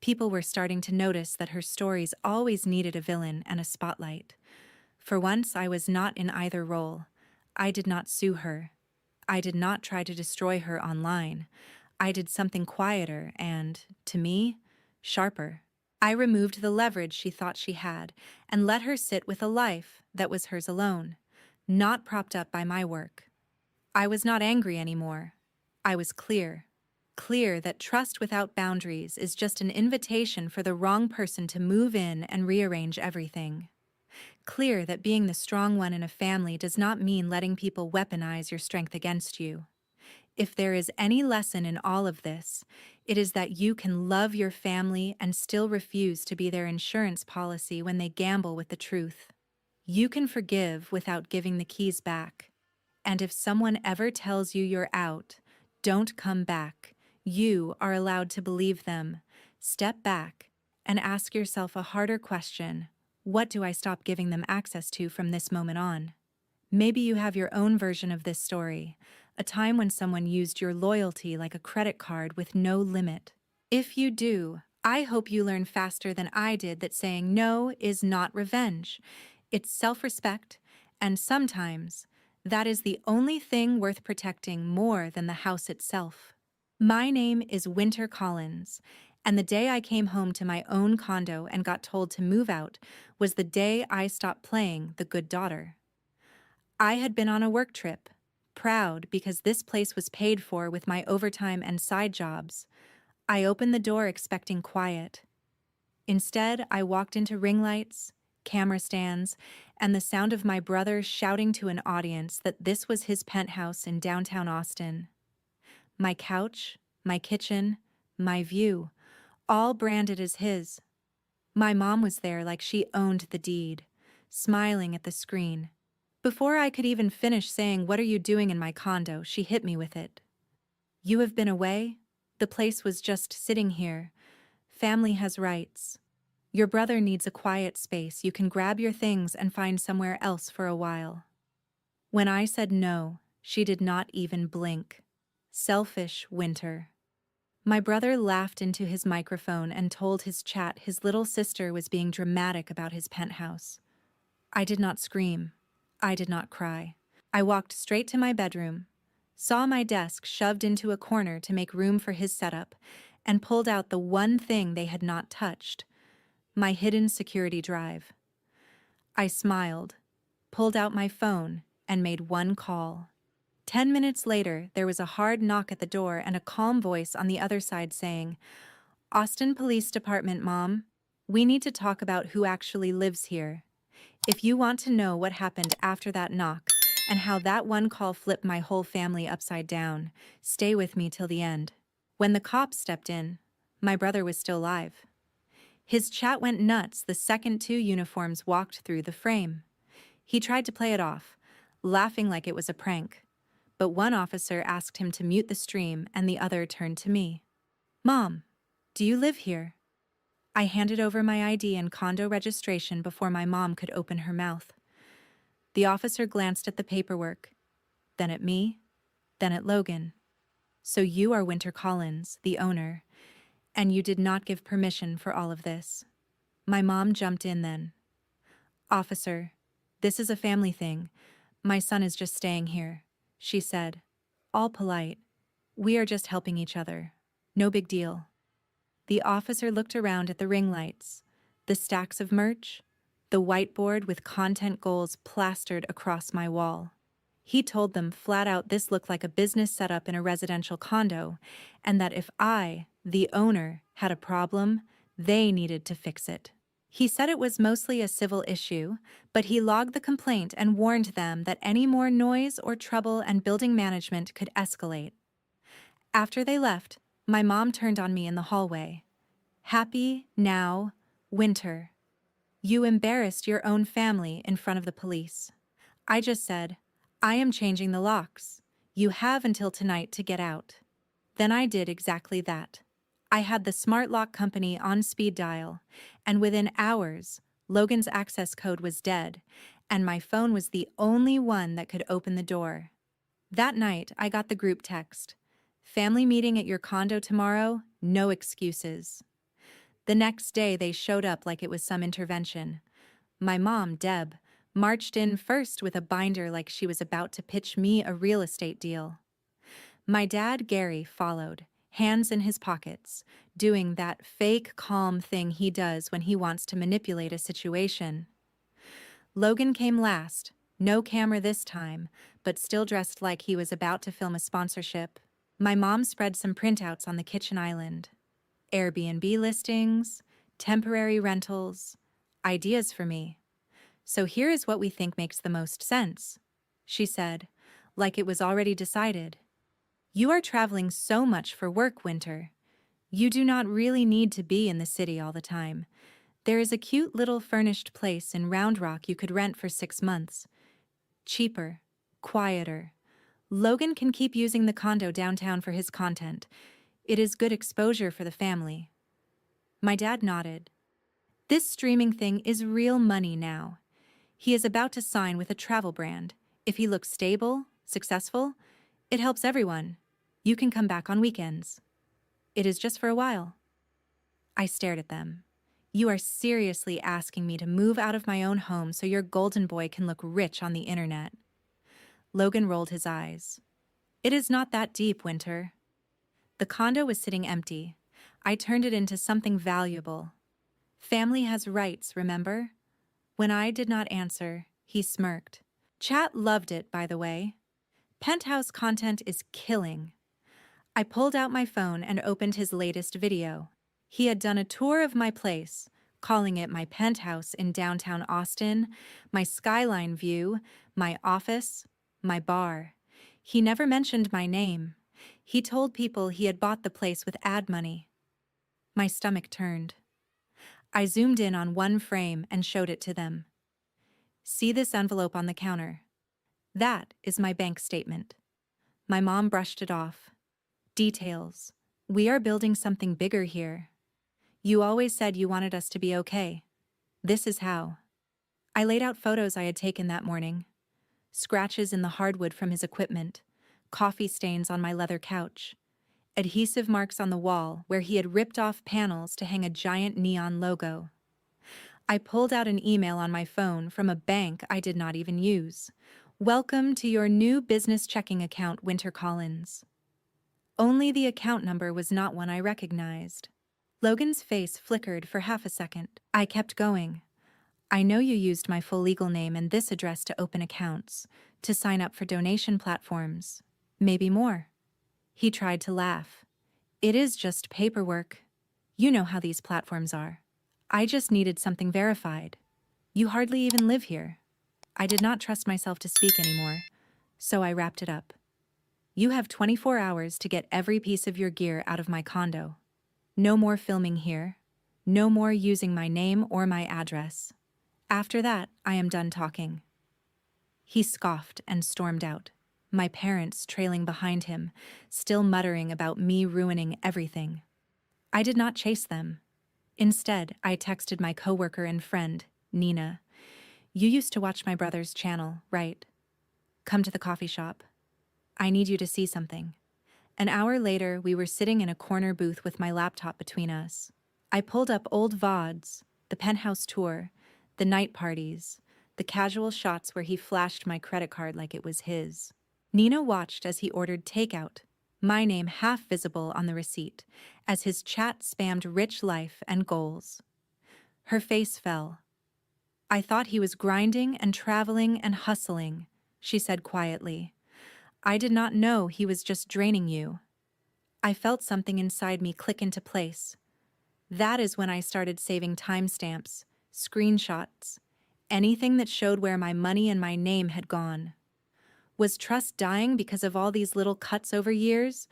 People were starting to notice that her stories always needed a villain and a spotlight. For once, I was not in either role. I did not sue her. I did not try to destroy her online. I did something quieter and, to me, sharper. I removed the leverage she thought she had and let her sit with a life that was hers alone, not propped up by my work. I was not angry anymore. I was clear. Clear that trust without boundaries is just an invitation for the wrong person to move in and rearrange everything. Clear that being the strong one in a family does not mean letting people weaponize your strength against you. If there is any lesson in all of this, it is that you can love your family and still refuse to be their insurance policy when they gamble with the truth. You can forgive without giving the keys back. And if someone ever tells you you're out, don't come back. You are allowed to believe them. Step back and ask yourself a harder question. What do I stop giving them access to from this moment on? Maybe you have your own version of this story, a time when someone used your loyalty like a credit card with no limit. If you do, I hope you learn faster than I did that saying no is not revenge. It's self-respect, and sometimes that is the only thing worth protecting more than the house itself. My name is Winter Collins, and the day I came home to my own condo and got told to move out was the day I stopped playing the good daughter. I had been on a work trip, proud because this place was paid for with my overtime and side jobs. I opened the door expecting quiet. Instead, I walked into ring lights, camera stands, and the sound of my brother shouting to an audience that this was his penthouse in downtown Austin. My couch, my kitchen, my view, all branded as his. My mom was there like she owned the deed, smiling at the screen. Before I could even finish saying, "What are you doing in my condo?" she hit me with it. "You have been away? The place was just sitting here. Family has rights. Your brother needs a quiet space. You can grab your things and find somewhere else for a while." When I said no, she did not even blink. Selfish Winter. My brother laughed into his microphone and told his chat his little sister was being dramatic about his penthouse. I did not scream. I did not cry. I walked straight to my bedroom, saw my desk shoved into a corner to make room for his setup, and pulled out the one thing they had not touched, my hidden security drive. I smiled, pulled out my phone, and made one call. 10 minutes later, there was a hard knock at the door and a calm voice on the other side saying, "Austin Police Department, Mom. We need to talk about who actually lives here." If you want to know what happened after that knock and how that one call flipped my whole family upside down, stay with me till the end. When the cops stepped in, my brother was still alive. His chat went nuts the second two uniforms walked through the frame. He tried to play it off, laughing like it was a prank. But one officer asked him to mute the stream and the other turned to me. "Mom, do you live here?" I handed over my ID and condo registration before my mom could open her mouth. The officer glanced at the paperwork, then at me, then at Logan. "So you are Winter Collins, the owner, and you did not give permission for all of this." My mom jumped in then. "Officer, this is a family thing. My son is just staying here," she said, all polite. "We are just helping each other." No big deal. The officer looked around at the ring lights, the stacks of merch, the whiteboard with content goals plastered across my wall. He told them flat out this looked like a business setup in a residential condo, and that if I, the owner, had a problem, they needed to fix it. He said it was mostly a civil issue, but he logged the complaint and warned them that any more noise or trouble and building management could escalate. After they left, my mom turned on me in the hallway. Happy, now, Winter. You embarrassed your own family in front of the police. I just said, I am changing the locks. You have until tonight to get out. Then I did exactly that. I had the smart lock company on speed dial, and within hours, Logan's access code was dead, and my phone was the only one that could open the door. That night, I got the group text. Family meeting at your condo tomorrow, no excuses. The next day, they showed up like it was some intervention. My mom, Deb, marched in first with a binder like she was about to pitch me a real estate deal. My dad, Gary, followed, hands in his pockets, doing that fake calm thing he does when he wants to manipulate a situation. Logan came last, no camera this time, but still dressed like he was about to film a sponsorship. My mom spread some printouts on the kitchen island. Airbnb listings, temporary rentals, ideas for me. So here is what we think makes the most sense, she said, like it was already decided. You are traveling so much for work, Winter. You do not really need to be in the city all the time. There is a cute little furnished place in Round Rock you could rent for 6 months. Cheaper, quieter. Logan can keep using the condo downtown for his content. It is good exposure for the family. My dad nodded. This streaming thing is real money now. He is about to sign with a travel brand. If he looks stable, successful, it helps everyone. You can come back on weekends. It is just for a while. I stared at them. You are seriously asking me to move out of my own home so your golden boy can look rich on the internet. Logan rolled his eyes. It is not that deep, Winter. The condo was sitting empty. I turned it into something valuable. Family has rights, remember? When I did not answer, he smirked. Chat loved it, by the way. Penthouse content is killing. I pulled out my phone and opened his latest video. He had done a tour of my place, calling it my penthouse in downtown Austin, my skyline view, my office, my bar. He never mentioned my name. He told people he had bought the place with ad money. My stomach turned. I zoomed in on one frame and showed it to them. See this envelope on the counter. That is my bank statement. My mom brushed it off. Details. We are building something bigger here. You always said you wanted us to be okay. This is how. I laid out photos I had taken that morning. Scratches in the hardwood from his equipment, coffee stains on my leather couch, adhesive marks on the wall where he had ripped off panels to hang a giant neon logo. I pulled out an email on my phone from a bank I did not even use. Welcome to your new business checking account, Winter Collins. Only the account number was not one I recognized. Logan's face flickered for half a second. I kept going. I know you used my full legal name and this address to open accounts, to sign up for donation platforms, maybe more. He tried to laugh. It is just paperwork. You know how these platforms are. I just needed something verified. You hardly even live here. I did not trust myself to speak anymore, so I wrapped it up. You have 24 hours to get every piece of your gear out of my condo. No more filming here. No more using my name or my address. After that, I am done talking. He scoffed and stormed out, my parents trailing behind him, still muttering about me ruining everything. I did not chase them. Instead, I texted my coworker and friend, Nina. You used to watch my brother's channel, right? Come to the coffee shop. I need you to see something. An hour later, we were sitting in a corner booth with my laptop between us. I pulled up old VODs, the penthouse tour, the night parties, the casual shots where he flashed my credit card like it was his. Nina watched as he ordered takeout, my name half visible on the receipt, as his chat spammed rich life and goals. Her face fell. "I thought he was grinding and traveling and hustling," she said quietly. "I did not know he was just draining you." I felt something inside me click into place. That is when I started saving timestamps, screenshots, anything that showed where my money and my name had gone. Was trust dying because of all these little cuts over years?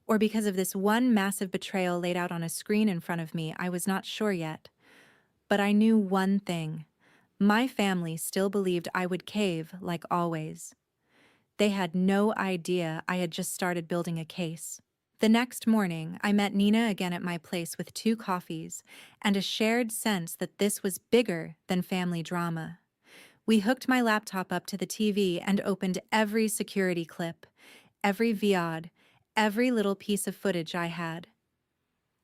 Or because of this one massive betrayal laid out on a screen in front of me? I was not sure yet. But I knew one thing. My family still believed I would cave, like always. They had no idea I had just started building a case. The next morning, I met Nina again at my place with 2 coffees and a shared sense that this was bigger than family drama. We hooked my laptop up to the TV and opened every security clip, every VOD, every little piece of footage I had.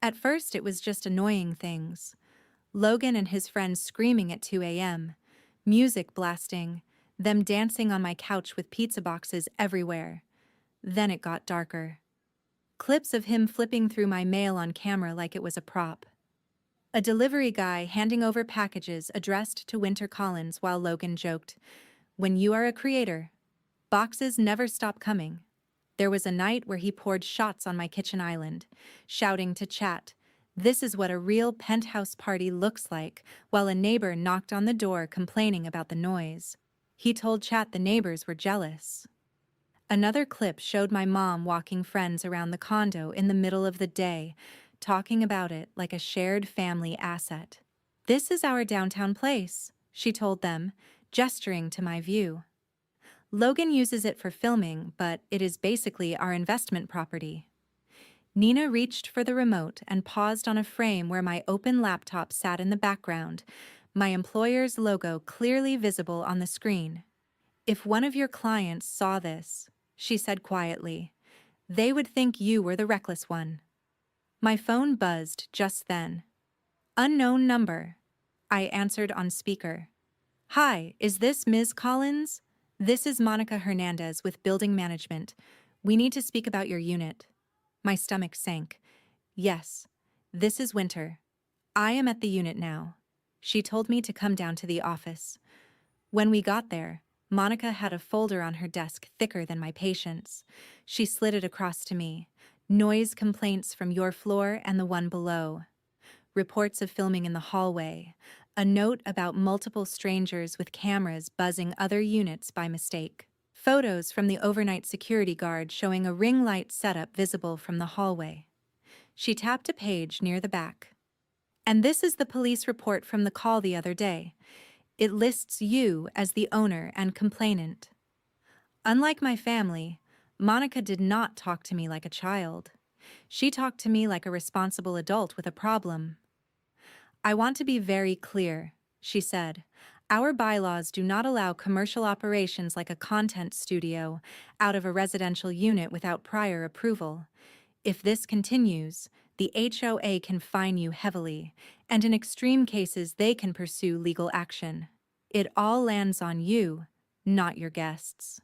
At first, it was just annoying things. Logan and his friends screaming at 2 a.m., music blasting, them dancing on my couch with pizza boxes everywhere. Then it got darker. Clips of him flipping through my mail on camera like it was a prop. A delivery guy handing over packages addressed to Winter Collins while Logan joked, "When you are a creator, boxes never stop coming." There was a night where he poured shots on my kitchen island, shouting to chat, "This is what a real penthouse party looks like," while a neighbor knocked on the door complaining about the noise. He told chat the neighbors were jealous. Another clip showed my mom walking friends around the condo in the middle of the day, talking about it like a shared family asset. "This is our downtown place," she told them, gesturing to my view. "Logan uses it for filming, but it is basically our investment property." Nina reached for the remote and paused on a frame where my open laptop sat in the background, my employer's logo clearly visible on the screen. "If one of your clients saw this," she said quietly, "they would think you were the reckless one." My phone buzzed just then. "Unknown number." I answered on speaker. "Hi, is this Ms. Collins? This is Monica Hernandez with Building Management. We need to speak about your unit." My stomach sank. "Yes, this is Winter. I am at the unit now." She told me to come down to the office. When we got there, Monica had a folder on her desk thicker than my patience. She slid it across to me. "Noise complaints from your floor and the one below. Reports of filming in the hallway. A note about multiple strangers with cameras buzzing other units by mistake. Photos from the overnight security guard showing a ring light setup visible from the hallway." She tapped a page near the back. "And this is the police report from the call the other day. It lists you as the owner and complainant." Unlike my family, Monica did not talk to me like a child. She talked to me like a responsible adult with a problem. "I want to be very clear," she said. "Our bylaws do not allow commercial operations like a content studio out of a residential unit without prior approval. If this continues, the HOA can fine you heavily, and in extreme cases they can pursue legal action. It all lands on you, not your guests."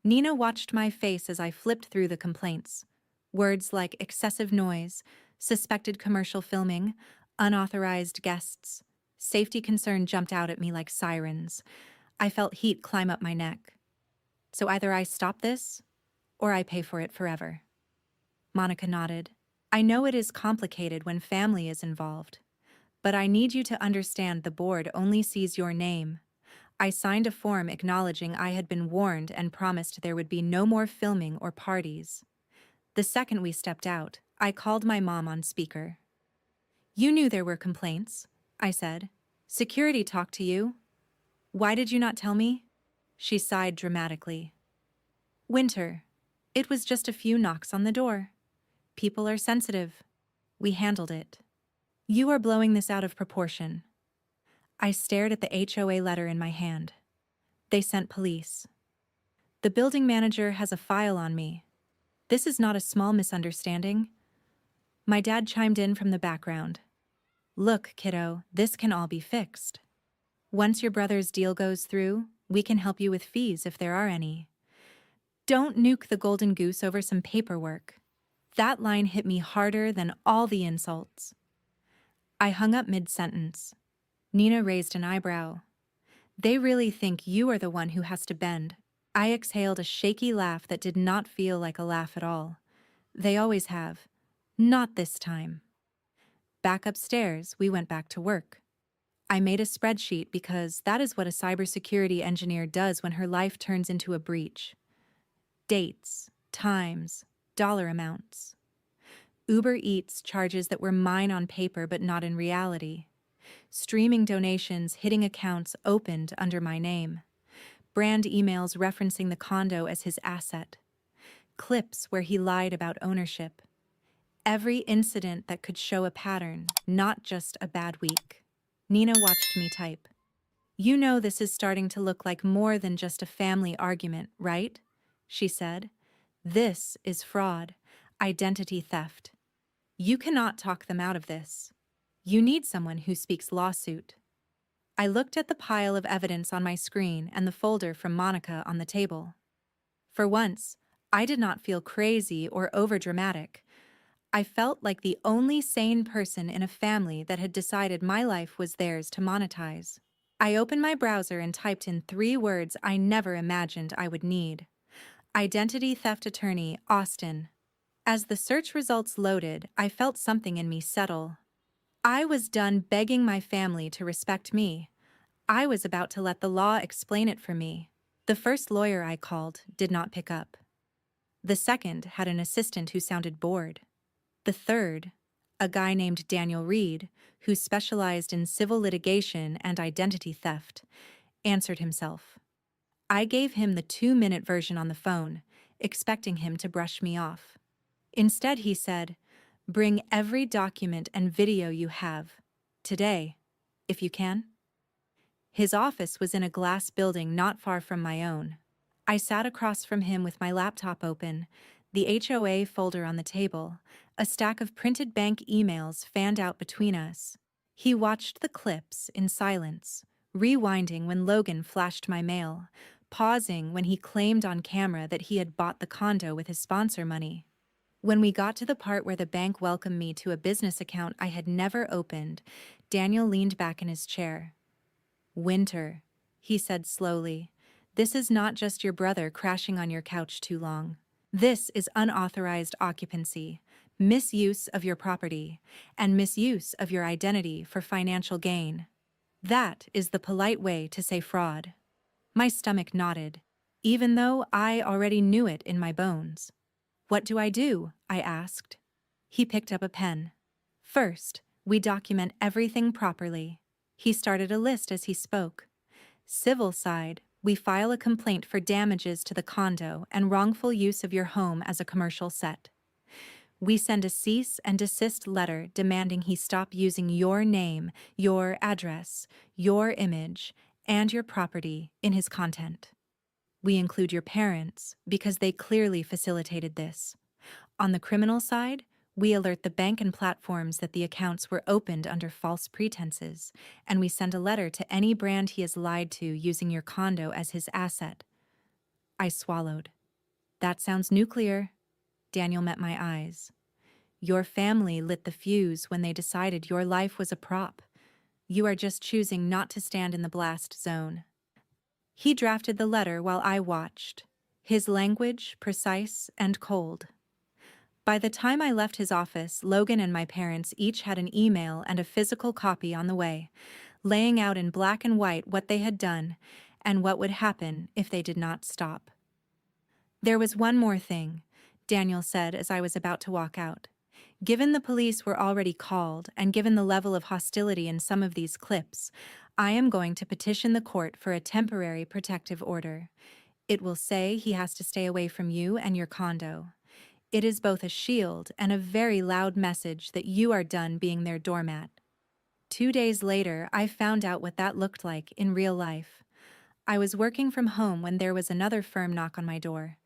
Nina watched my face as I flipped through the complaints. Words like excessive noise, suspected commercial filming, unauthorized guests. Safety concern jumped out at me like sirens. I felt heat climb up my neck. "So either I stop this, or I pay for it forever." Monica nodded. "I know it is complicated when family is involved, but I need you to understand the board only sees your name." I signed a form acknowledging I had been warned and promised there would be no more filming or parties. The second we stepped out, I called my mom on speaker. "You knew there were complaints," I said. "Security talked to you. Why did you not tell me?" She sighed dramatically. "Winter, it was just a few knocks on the door. People are sensitive. We handled it. You are blowing this out of proportion." I stared at the HOA letter in my hand. They sent police. "The building manager has a file on me. This is not a small misunderstanding." My dad chimed in from the background. "Look, kiddo, this can all be fixed. Once your brother's deal goes through, we can help you with fees if there are any." Don't nuke the golden goose over some paperwork. That line hit me harder than all the insults. I hung up mid-sentence. Nina raised an eyebrow. They really think you are the one who has to bend. I exhaled a shaky laugh that did not feel like a laugh at all. They always have. Not this time. Back upstairs, we went back to work. I made a spreadsheet because that is what a cybersecurity engineer does when her life turns into a breach. Dates, times, dollar amounts. Uber Eats charges that were mine on paper but not in reality. Streaming donations hitting accounts opened under my name. Brand emails referencing the condo as his asset. Clips where he lied about ownership. Every incident that could show a pattern, not just a bad week. Nina watched me type. You know this is starting to look like more than just a family argument, right? She said. This is fraud, identity theft. You cannot talk them out of this. You need someone who speaks lawsuit. I looked at the pile of evidence on my screen and the folder from Monica on the table. For once, I did not feel crazy or overdramatic. I felt like the only sane person in a family that had decided my life was theirs to monetize. I opened my browser and typed in 3 words I never imagined I would need. Identity theft attorney, Austin. As the search results loaded, I felt something in me settle. I was done begging my family to respect me. I was about to let the law explain it for me. The first lawyer I called did not pick up. The second had an assistant who sounded bored. The third, a guy named Daniel Reed, who specialized in civil litigation and identity theft, answered himself. I gave him the 2-minute version on the phone, expecting him to brush me off. Instead, he said, "Bring every document and video you have. Today, if you can." His office was in a glass building not far from my own. I sat across from him with my laptop open, the HOA folder on the table, a stack of printed bank emails fanned out between us. He watched the clips in silence, rewinding when Logan flashed my mail, pausing when he claimed on camera that he had bought the condo with his sponsor money. When we got to the part where the bank welcomed me to a business account I had never opened, Daniel leaned back in his chair. "Winter," he said slowly, "this is not just your brother crashing on your couch too long. This is unauthorized occupancy, misuse of your property, and misuse of your identity for financial gain. That is the polite way to say fraud." My stomach knotted, even though I already knew it in my bones. "What do I do?" I asked. He picked up a pen. "First, we document everything properly." He started a list as he spoke. "Civil side, we file a complaint for damages to the condo and wrongful use of your home as a commercial set. We send a cease and desist letter demanding he stop using your name, your address, your image, and your property in his content. We include your parents because they clearly facilitated this. On the criminal side, we alert the bank and platforms that the accounts were opened under false pretenses, and we send a letter to any brand he has lied to using your condo as his asset." I swallowed. "That sounds nuclear." Daniel met my eyes. "Your family lit the fuse when they decided your life was a prop. You are just choosing not to stand in the blast zone." He drafted the letter while I watched, his language precise and cold. By the time I left his office, Logan and my parents each had an email and a physical copy on the way, laying out in black and white what they had done and what would happen if they did not stop. "There was one more thing," Daniel said as I was about to walk out. "Given the police were already called and given the level of hostility in some of these clips, I am going to petition the court for a temporary protective order. It will say he has to stay away from you and your condo. It is both a shield and a very loud message that you are done being their doormat." 2 days later, I found out what that looked like in real life. I was working from home when there was another firm knock on my door.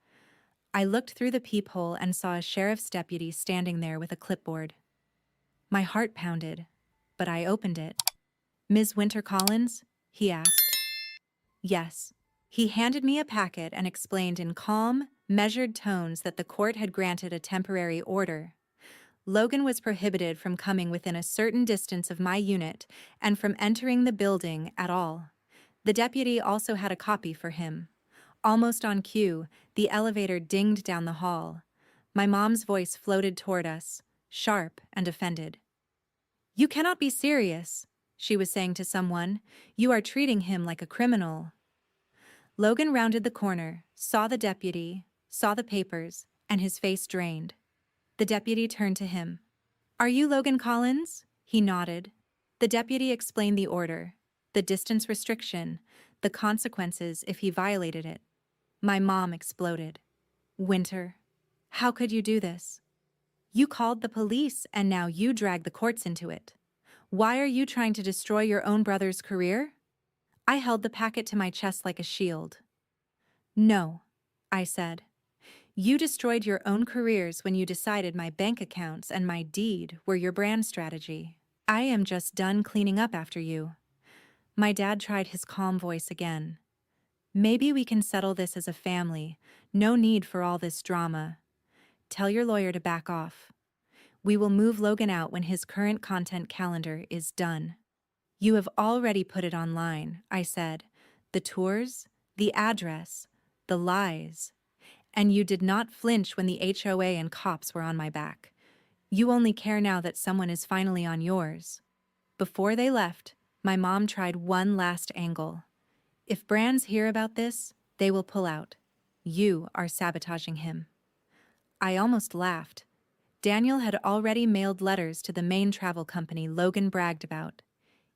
I looked through the peephole and saw a sheriff's deputy standing there with a clipboard. My heart pounded, but I opened it. "Ms. Winter Collins?" he asked. "Yes." He handed me a packet and explained in calm, measured tones that the court had granted a temporary order. Logan was prohibited from coming within a certain distance of my unit and from entering the building at all. The deputy also had a copy for him. Almost on cue, the elevator dinged down the hall. My mom's voice floated toward us, sharp and offended. "You cannot be serious," she was saying to someone. "You are treating him like a criminal." Logan rounded the corner, saw the deputy, saw the papers, and his face drained. The deputy turned to him. "Are you Logan Collins?" He nodded. The deputy explained the order, the distance restriction, the consequences if he violated it. My mom exploded. "Winter, how could you do this? You called the police and now you drag the courts into it. Why are you trying to destroy your own brother's career?" I held the packet to my chest like a shield. "No," I said. "You destroyed your own careers when you decided my bank accounts and my deed were your brand strategy. I am just done cleaning up after you." My dad tried his calm voice again. "Maybe we can settle this as a family. No need for all this drama. Tell your lawyer to back off. We will move Logan out when his current content calendar is done." "You have already put it online," I said. "The tours, the address, the lies. And you did not flinch when the HOA and cops were on my back. You only care now that someone is finally on yours." Before they left, my mom tried one last angle. "If brands hear about this, they will pull out. You are sabotaging him." I almost laughed. Daniel had already mailed letters to the main travel company Logan bragged about.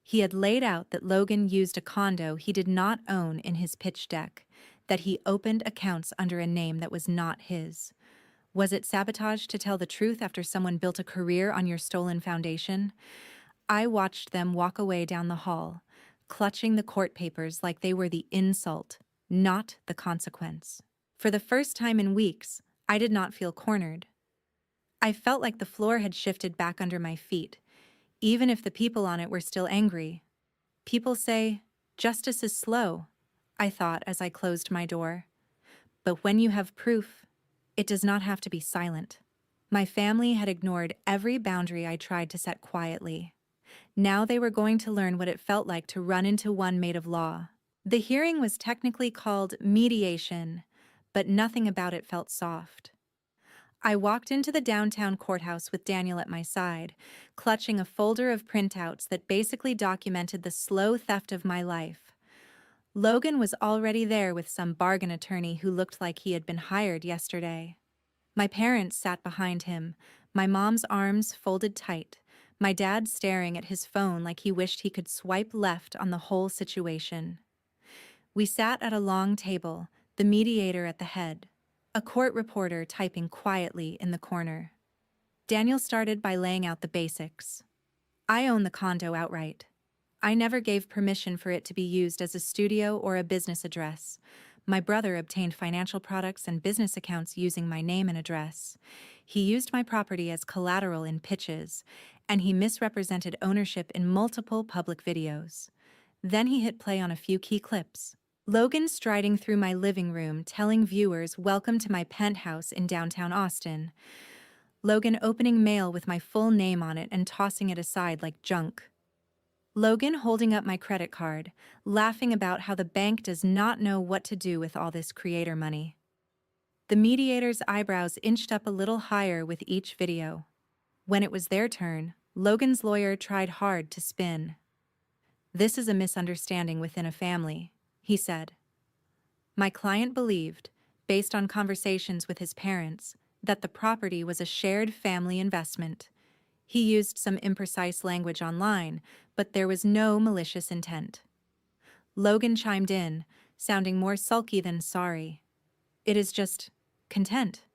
He had laid out that Logan used a condo he did not own in his pitch deck, that he opened accounts under a name that was not his. Was it sabotage to tell the truth after someone built a career on your stolen foundation? I watched them walk away down the hall, clutching the court papers like they were the insult, not the consequence. For the first time in weeks, I did not feel cornered. I felt like the floor had shifted back under my feet, even if the people on it were still angry. People say, "Justice is slow," I thought as I closed my door. But when you have proof, it does not have to be silent. My family had ignored every boundary I tried to set quietly. Now they were going to learn what it felt like to run into one made of law. The hearing was technically called mediation, but nothing about it felt soft. I walked into the downtown courthouse with Daniel at my side, clutching a folder of printouts that basically documented the slow theft of my life. Logan was already there with some bargain attorney who looked like he had been hired yesterday. My parents sat behind him, my mom's arms folded tight, my dad staring at his phone like he wished he could swipe left on the whole situation. We sat at a long table, the mediator at the head, a court reporter typing quietly in the corner. Daniel started by laying out the basics. "I own the condo outright. I never gave permission for it to be used as a studio or a business address. My brother obtained financial products and business accounts using my name and address. He used my property as collateral in pitches, and he misrepresented ownership in multiple public videos." Then he hit play on a few key clips. Logan striding through my living room telling viewers welcome to my penthouse in downtown Austin. Logan opening mail with my full name on it and tossing it aside like junk. Logan holding up my credit card, laughing about how the bank does not know what to do with all this creator money. The mediator's eyebrows inched up a little higher with each video. When it was their turn, Logan's lawyer tried hard to spin. "This is a misunderstanding within a family," he said. My client believed, based on conversations with his parents, that the property was a shared family investment. He used some imprecise language online, but there was no malicious intent. Logan chimed in, sounding more sulky than sorry. "It is just content.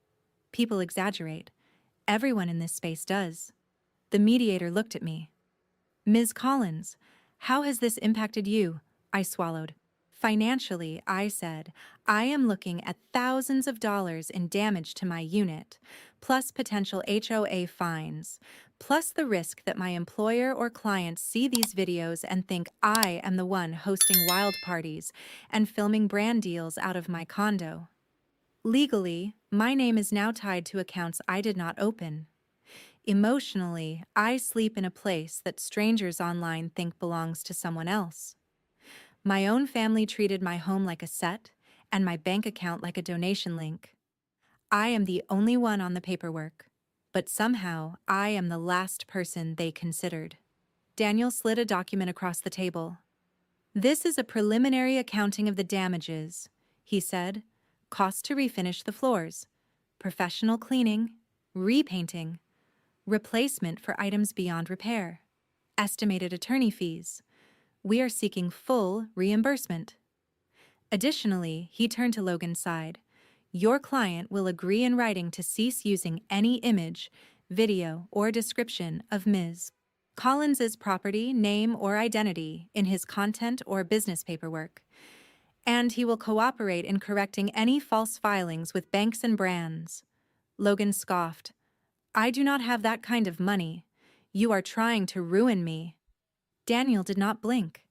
People exaggerate. Everyone in this space does." The mediator looked at me. "Ms. Collins, how has this impacted you?" I swallowed. "Financially," I said, "I am looking at thousands of dollars in damage to my unit, plus potential HOA fines, plus the risk that my employer or clients see these videos and think I am the one hosting wild parties and filming brand deals out of my condo." Legally, my name is now tied to accounts I did not open. Emotionally, I sleep in a place that strangers online think belongs to someone else. My own family treated my home like a set, and my bank account like a donation link. I am the only one on the paperwork, but somehow I am the last person they considered. Daniel slid a document across the table. This is a preliminary accounting of the damages, he said. Cost to refinish the floors, professional cleaning, repainting, replacement for items beyond repair, estimated attorney fees. We are seeking full reimbursement. Additionally, he turned to Logan's side. Your client will agree in writing to cease using any image, video, or description of Ms. Collins's property, name, or identity in his content or business paperwork. And he will cooperate in correcting any false filings with banks and brands. Logan scoffed. I do not have that kind of money. You are trying to ruin me. Daniel did not blink.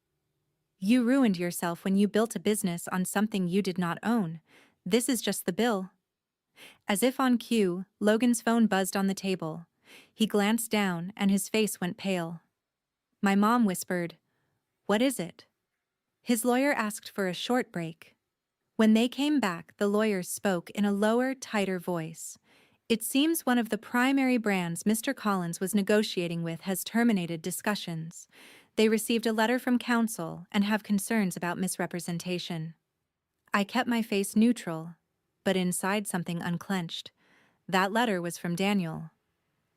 You ruined yourself when you built a business on something you did not own. This is just the bill. As if on cue, Logan's phone buzzed on the table. He glanced down and his face went pale. My mom whispered, "What is it?" His lawyer asked for a short break. When they came back, the lawyer spoke in a lower, tighter voice. It seems one of the primary brands Mr. Collins was negotiating with has terminated discussions. They received a letter from counsel and have concerns about misrepresentation. I kept my face neutral, but inside something unclenched. That letter was from Daniel.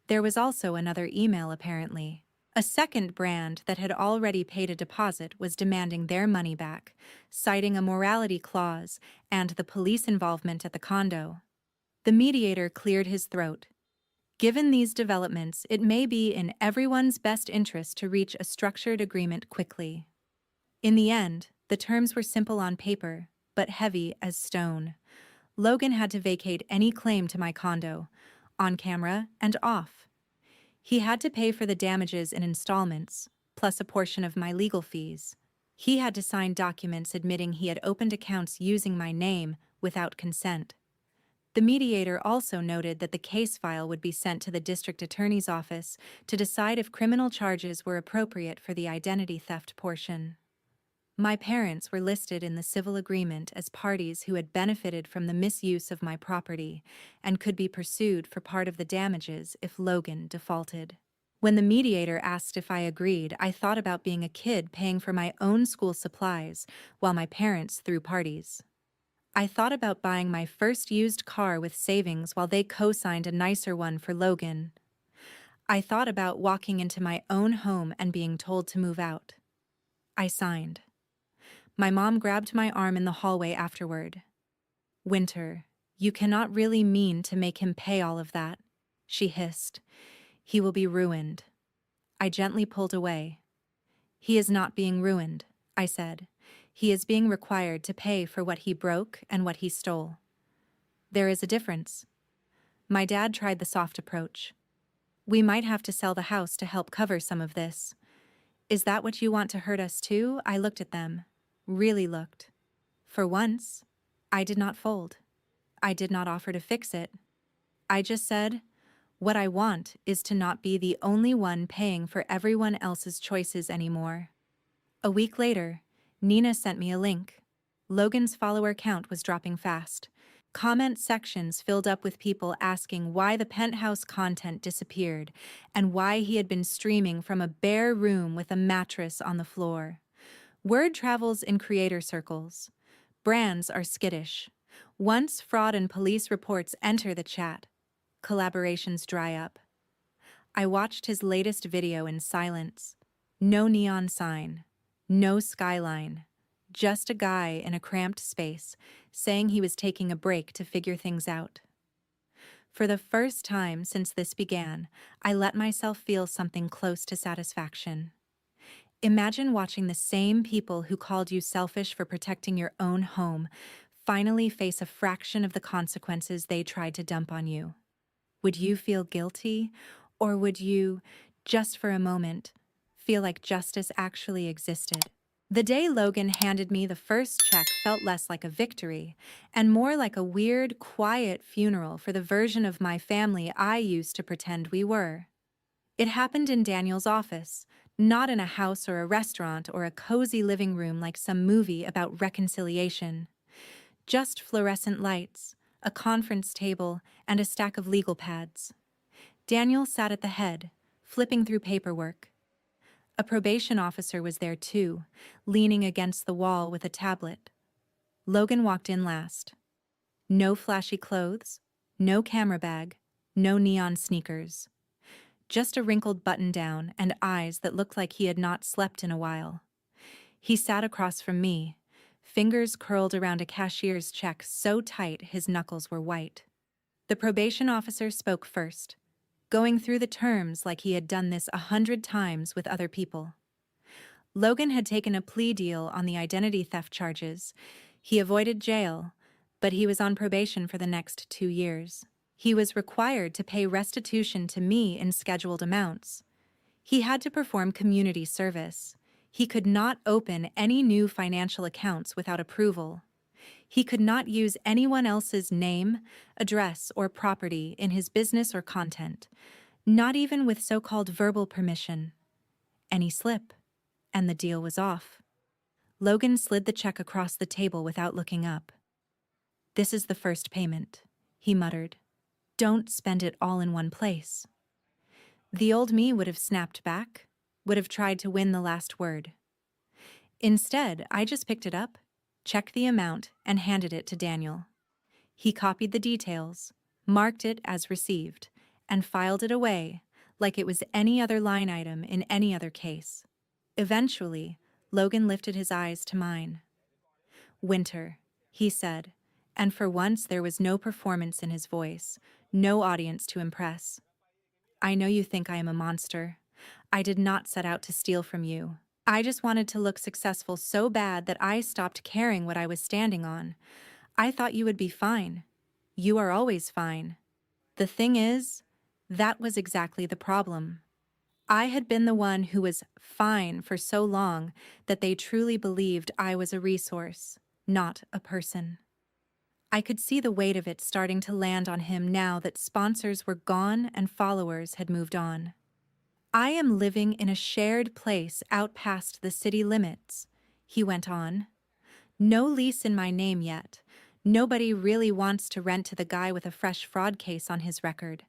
There was also another email, apparently. A second brand that had already paid a deposit was demanding their money back, citing a morality clause and the police involvement at the condo. The mediator cleared his throat. Given these developments, it may be in everyone's best interest to reach a structured agreement quickly. In the end, the terms were simple on paper, but heavy as stone. Logan had to vacate any claim to my condo, on camera and off. He had to pay for the damages in installments, plus a portion of my legal fees. He had to sign documents admitting he had opened accounts using my name without consent. The mediator also noted that the case file would be sent to the district attorney's office to decide if criminal charges were appropriate for the identity theft portion. My parents were listed in the civil agreement as parties who had benefited from the misuse of my property and could be pursued for part of the damages if Logan defaulted. When the mediator asked if I agreed, I thought about being a kid paying for my own school supplies while my parents threw parties. I thought about buying my first used car with savings while they co-signed a nicer one for Logan. I thought about walking into my own home and being told to move out. I signed. My mom grabbed my arm in the hallway afterward. Winter, you cannot really mean to make him pay all of that, she hissed. He will be ruined. I gently pulled away. He is not being ruined, I said. He is being required to pay for what he broke and what he stole. There is a difference. My dad tried the soft approach. We might have to sell the house to help cover some of this. Is that what you want to hurt us too? I looked at them. Really looked. For once, I did not fold. I did not offer to fix it. I just said, what I want is to not be the only one paying for everyone else's choices anymore. A week later, Nina sent me a link. Logan's follower count was dropping fast. Comment sections filled up with people asking why the penthouse content disappeared and why he had been streaming from a bare room with a mattress on the floor. Word travels in creator circles. Brands are skittish. Once fraud and police reports enter the chat, collaborations dry up. I watched his latest video in silence. No neon sign. No skyline. Just a guy in a cramped space saying he was taking a break to figure things out. For the first time since this began, I let myself feel something close to satisfaction. Imagine watching the same people who called you selfish for protecting your own home finally face a fraction of the consequences they tried to dump on you. Would you feel guilty, or would you, just for a moment, feel like justice actually existed? The day Logan handed me the first check felt less like a victory and more like a weird, quiet funeral for the version of my family I used to pretend we were. It happened in Daniel's office, not in a house or a restaurant or a cozy living room like some movie about reconciliation. Just fluorescent lights, a conference table, and a stack of legal pads. Daniel sat at the head, flipping through paperwork. A probation officer was there too, leaning against the wall with a tablet. Logan walked in last. No flashy clothes, no camera bag, no neon sneakers. Just a wrinkled button-down and eyes that looked like he had not slept in a while. He sat across from me, fingers curled around a cashier's check so tight his knuckles were white. The probation officer spoke first, going through the terms like he had done this 100 times with other people. Logan had taken a plea deal on the identity theft charges. He avoided jail, but he was on probation for the next 2 years. He was required to pay restitution to me in scheduled amounts. He had to perform community service. He could not open any new financial accounts without approval. He could not use anyone else's name, address, or property in his business or content, not even with so-called verbal permission. Any slip, and the deal was off. Logan slid the check across the table without looking up. "This is the first payment," he muttered. "Don't spend it all in one place." The old me would have snapped back, would have tried to win the last word. Instead, I just picked it up, checked the amount, and handed it to Daniel. He copied the details, marked it as received, and filed it away like it was any other line item in any other case. Eventually, Logan lifted his eyes to mine. "Winter," he said, and for once there was no performance in his voice, no audience to impress. "I know you think I am a monster. I did not set out to steal from you. I just wanted to look successful so bad that I stopped caring what I was standing on. I thought you would be fine. You are always fine. The thing is, that was exactly the problem. I had been the one who was fine for so long that they truly believed I was a resource, not a person." I could see the weight of it starting to land on him now that sponsors were gone and followers had moved on. "I am living in a shared place out past the city limits," he went on. "No lease in my name yet. Nobody really wants to rent to the guy with a fresh fraud case on his record.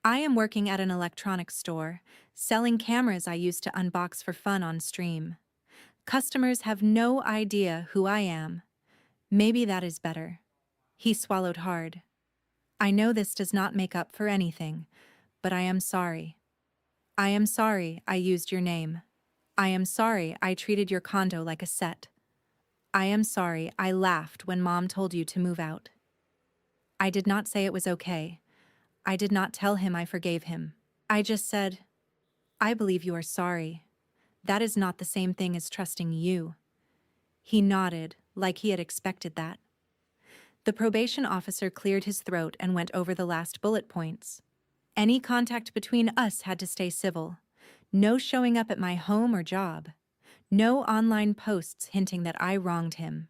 I am working at an electronics store, selling cameras I used to unbox for fun on stream. Customers have no idea who I am. Maybe that is better." He swallowed hard. "I know this does not make up for anything, but I am sorry. I am sorry I used your name. I am sorry I treated your condo like a set. I am sorry I laughed when Mom told you to move out." I did not say it was okay. I did not tell him I forgave him. I just said, "I believe you are sorry. That is not the same thing as trusting you." He nodded, like he had expected that. The probation officer cleared his throat and went over the last bullet points. Any contact between us had to stay civil. No showing up at my home or job. No online posts hinting that I wronged him.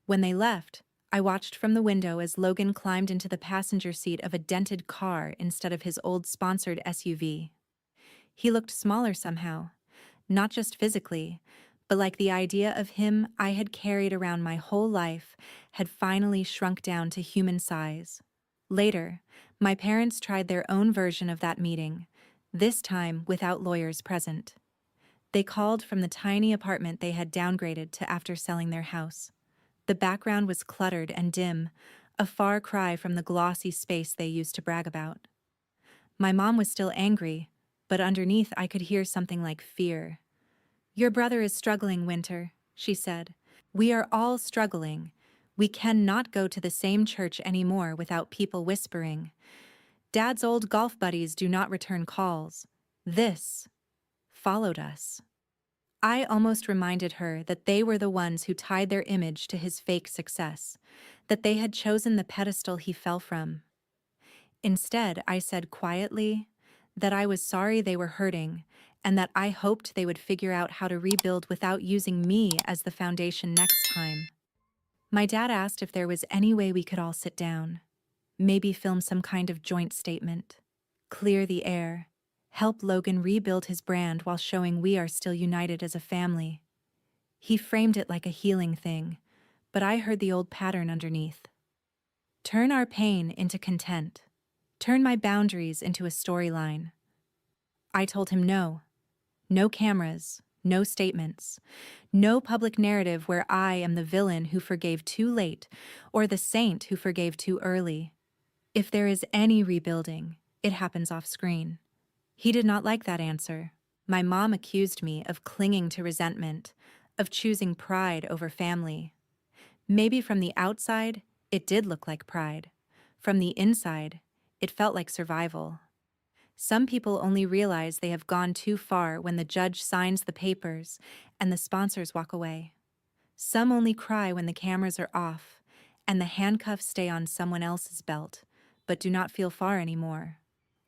When they left, I watched from the window as Logan climbed into the passenger seat of a dented car instead of his old sponsored SUV. He looked smaller somehow, not just physically, but like the idea of him I had carried around my whole life had finally shrunk down to human size. Later, my parents tried their own version of that meeting, this time without lawyers present. They called from the tiny apartment they had downgraded to after selling their house. The background was cluttered and dim, a far cry from the glossy space they used to brag about. My mom was still angry, but underneath I could hear something like fear. "Your brother is struggling, Winter," she said. "We are all struggling. We cannot go to the same church anymore without people whispering. Dad's old golf buddies do not return calls. This followed us." I almost reminded her that they were the ones who tied their image to his fake success, that they had chosen the pedestal he fell from. Instead, I said quietly that I was sorry they were hurting and that I hoped they would figure out how to rebuild without using me as the foundation next time. My dad asked if there was any way we could all sit down, maybe film some kind of joint statement, clear the air, help Logan rebuild his brand while showing we are still united as a family. He framed it like a healing thing, but I heard the old pattern underneath. Turn our pain into content. Turn my boundaries into a storyline. I told him no. No cameras, no statements, no public narrative where I am the villain who forgave too late or the saint who forgave too early. If there is any rebuilding, it happens off screen. He did not like that answer. My mom accused me of clinging to resentment, of choosing pride over family. Maybe from the outside, it did look like pride. From the inside, it felt like survival. Some people only realize they have gone too far when the judge signs the papers and the sponsors walk away. Some only cry when the cameras are off and the handcuffs stay on someone else's belt, but do not feel far anymore.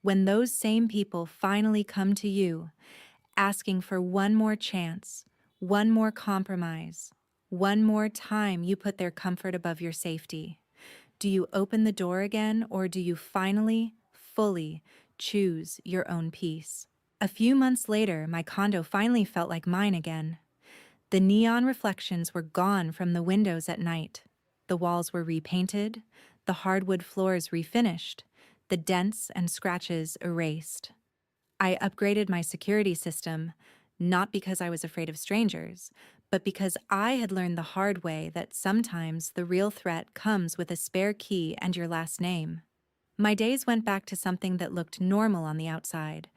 When those same people finally come to you, asking for one more chance, one more compromise, one more time you put their comfort above your safety, do you open the door again, or do you finally, fully choose your own peace? A few months later, my condo finally felt like mine again. The neon reflections were gone from the windows at night. The walls were repainted, the hardwood floors refinished, the dents and scratches erased. I upgraded my security system, not because I was afraid of strangers, but because I had learned the hard way that sometimes the real threat comes with a spare key and your last name. My days went back to something that looked normal on the outside.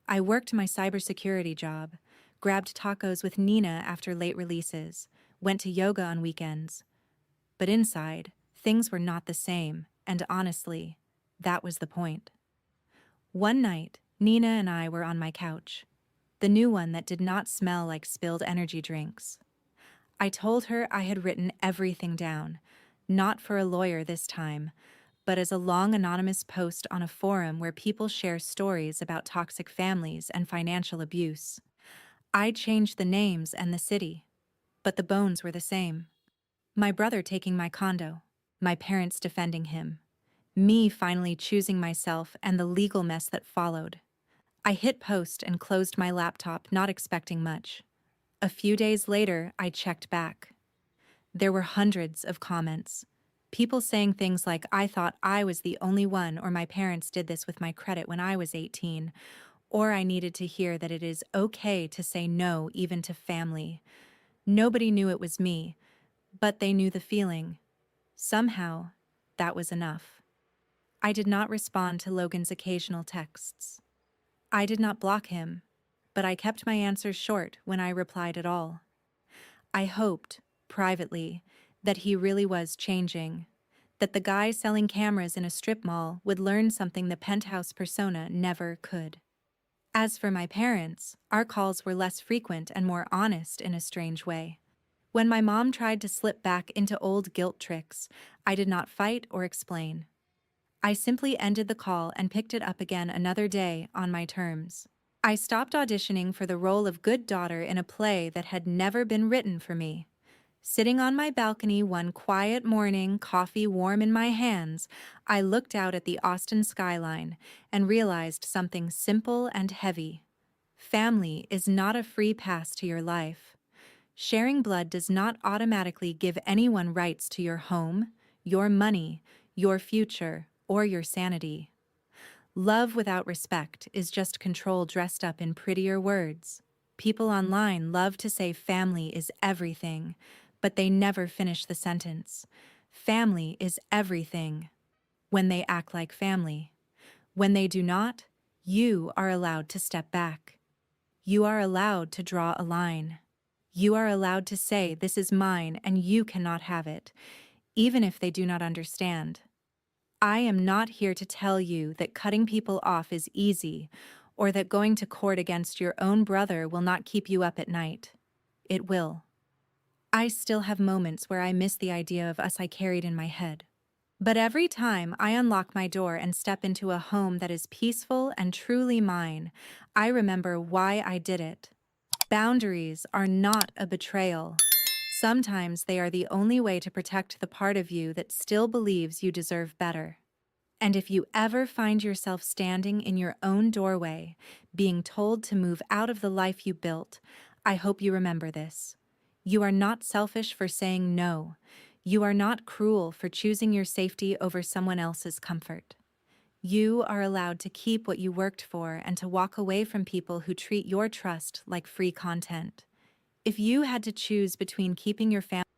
I worked my cybersecurity job, grabbed tacos with Nina after late releases, went to yoga on weekends. But inside, things were not the same, and honestly, that was the point. One night, Nina and I were on my couch, the new one that did not smell like spilled energy drinks. I told her I had written everything down, not for a lawyer this time, but as a long anonymous post on a forum where people share stories about toxic families and financial abuse. I changed the names and the city, but the bones were the same. My brother taking my condo, my parents defending him, me finally choosing myself, and the legal mess that followed. I hit post and closed my laptop, not expecting much. A few days later, I checked back. There were hundreds of comments. People saying things like I thought I was the only one, or my parents did this with my credit when I was 18, or I needed to hear that it is okay to say no even to family. Nobody knew it was me, but they knew the feeling. Somehow, that was enough. I did not respond to Logan's occasional texts. I did not block him, but I kept my answers short when I replied at all. I hoped, privately, that he really was changing, that the guy selling cameras in a strip mall would learn something the penthouse persona never could. As for my parents, our calls were less frequent and more honest in a strange way. When my mom tried to slip back into old guilt tricks, I did not fight or explain. I simply ended the call and picked it up again another day on my terms. I stopped auditioning for the role of good daughter in a play that had never been written for me. Sitting on my balcony one quiet morning, coffee warm in my hands, I looked out at the Austin skyline and realized something simple and heavy. Family is not a free pass to your life. Sharing blood does not automatically give anyone rights to your home, your money, your future, or your sanity. Love without respect is just control dressed up in prettier words. People online love to say family is everything, but they never finish the sentence. Family is everything when they act like family. When they do not, you are allowed to step back. You are allowed to draw a line. You are allowed to say, this is mine and you cannot have it, even if they do not understand. I am not here to tell you that cutting people off is easy, or that going to court against your own brother will not keep you up at night. It will. I still have moments where I miss the idea of us I carried in my head. But every time I unlock my door and step into a home that is peaceful and truly mine, I remember why I did it. Boundaries are not a betrayal. Sometimes they are the only way to protect the part of you that still believes you deserve better. And if you ever find yourself standing in your own doorway, being told to move out of the life you built, I hope you remember this. You are not selfish for saying no. You are not cruel for choosing your safety over someone else's comfort. You are allowed to keep what you worked for and to walk away from people who treat your trust like free content. If you had to choose between keeping your family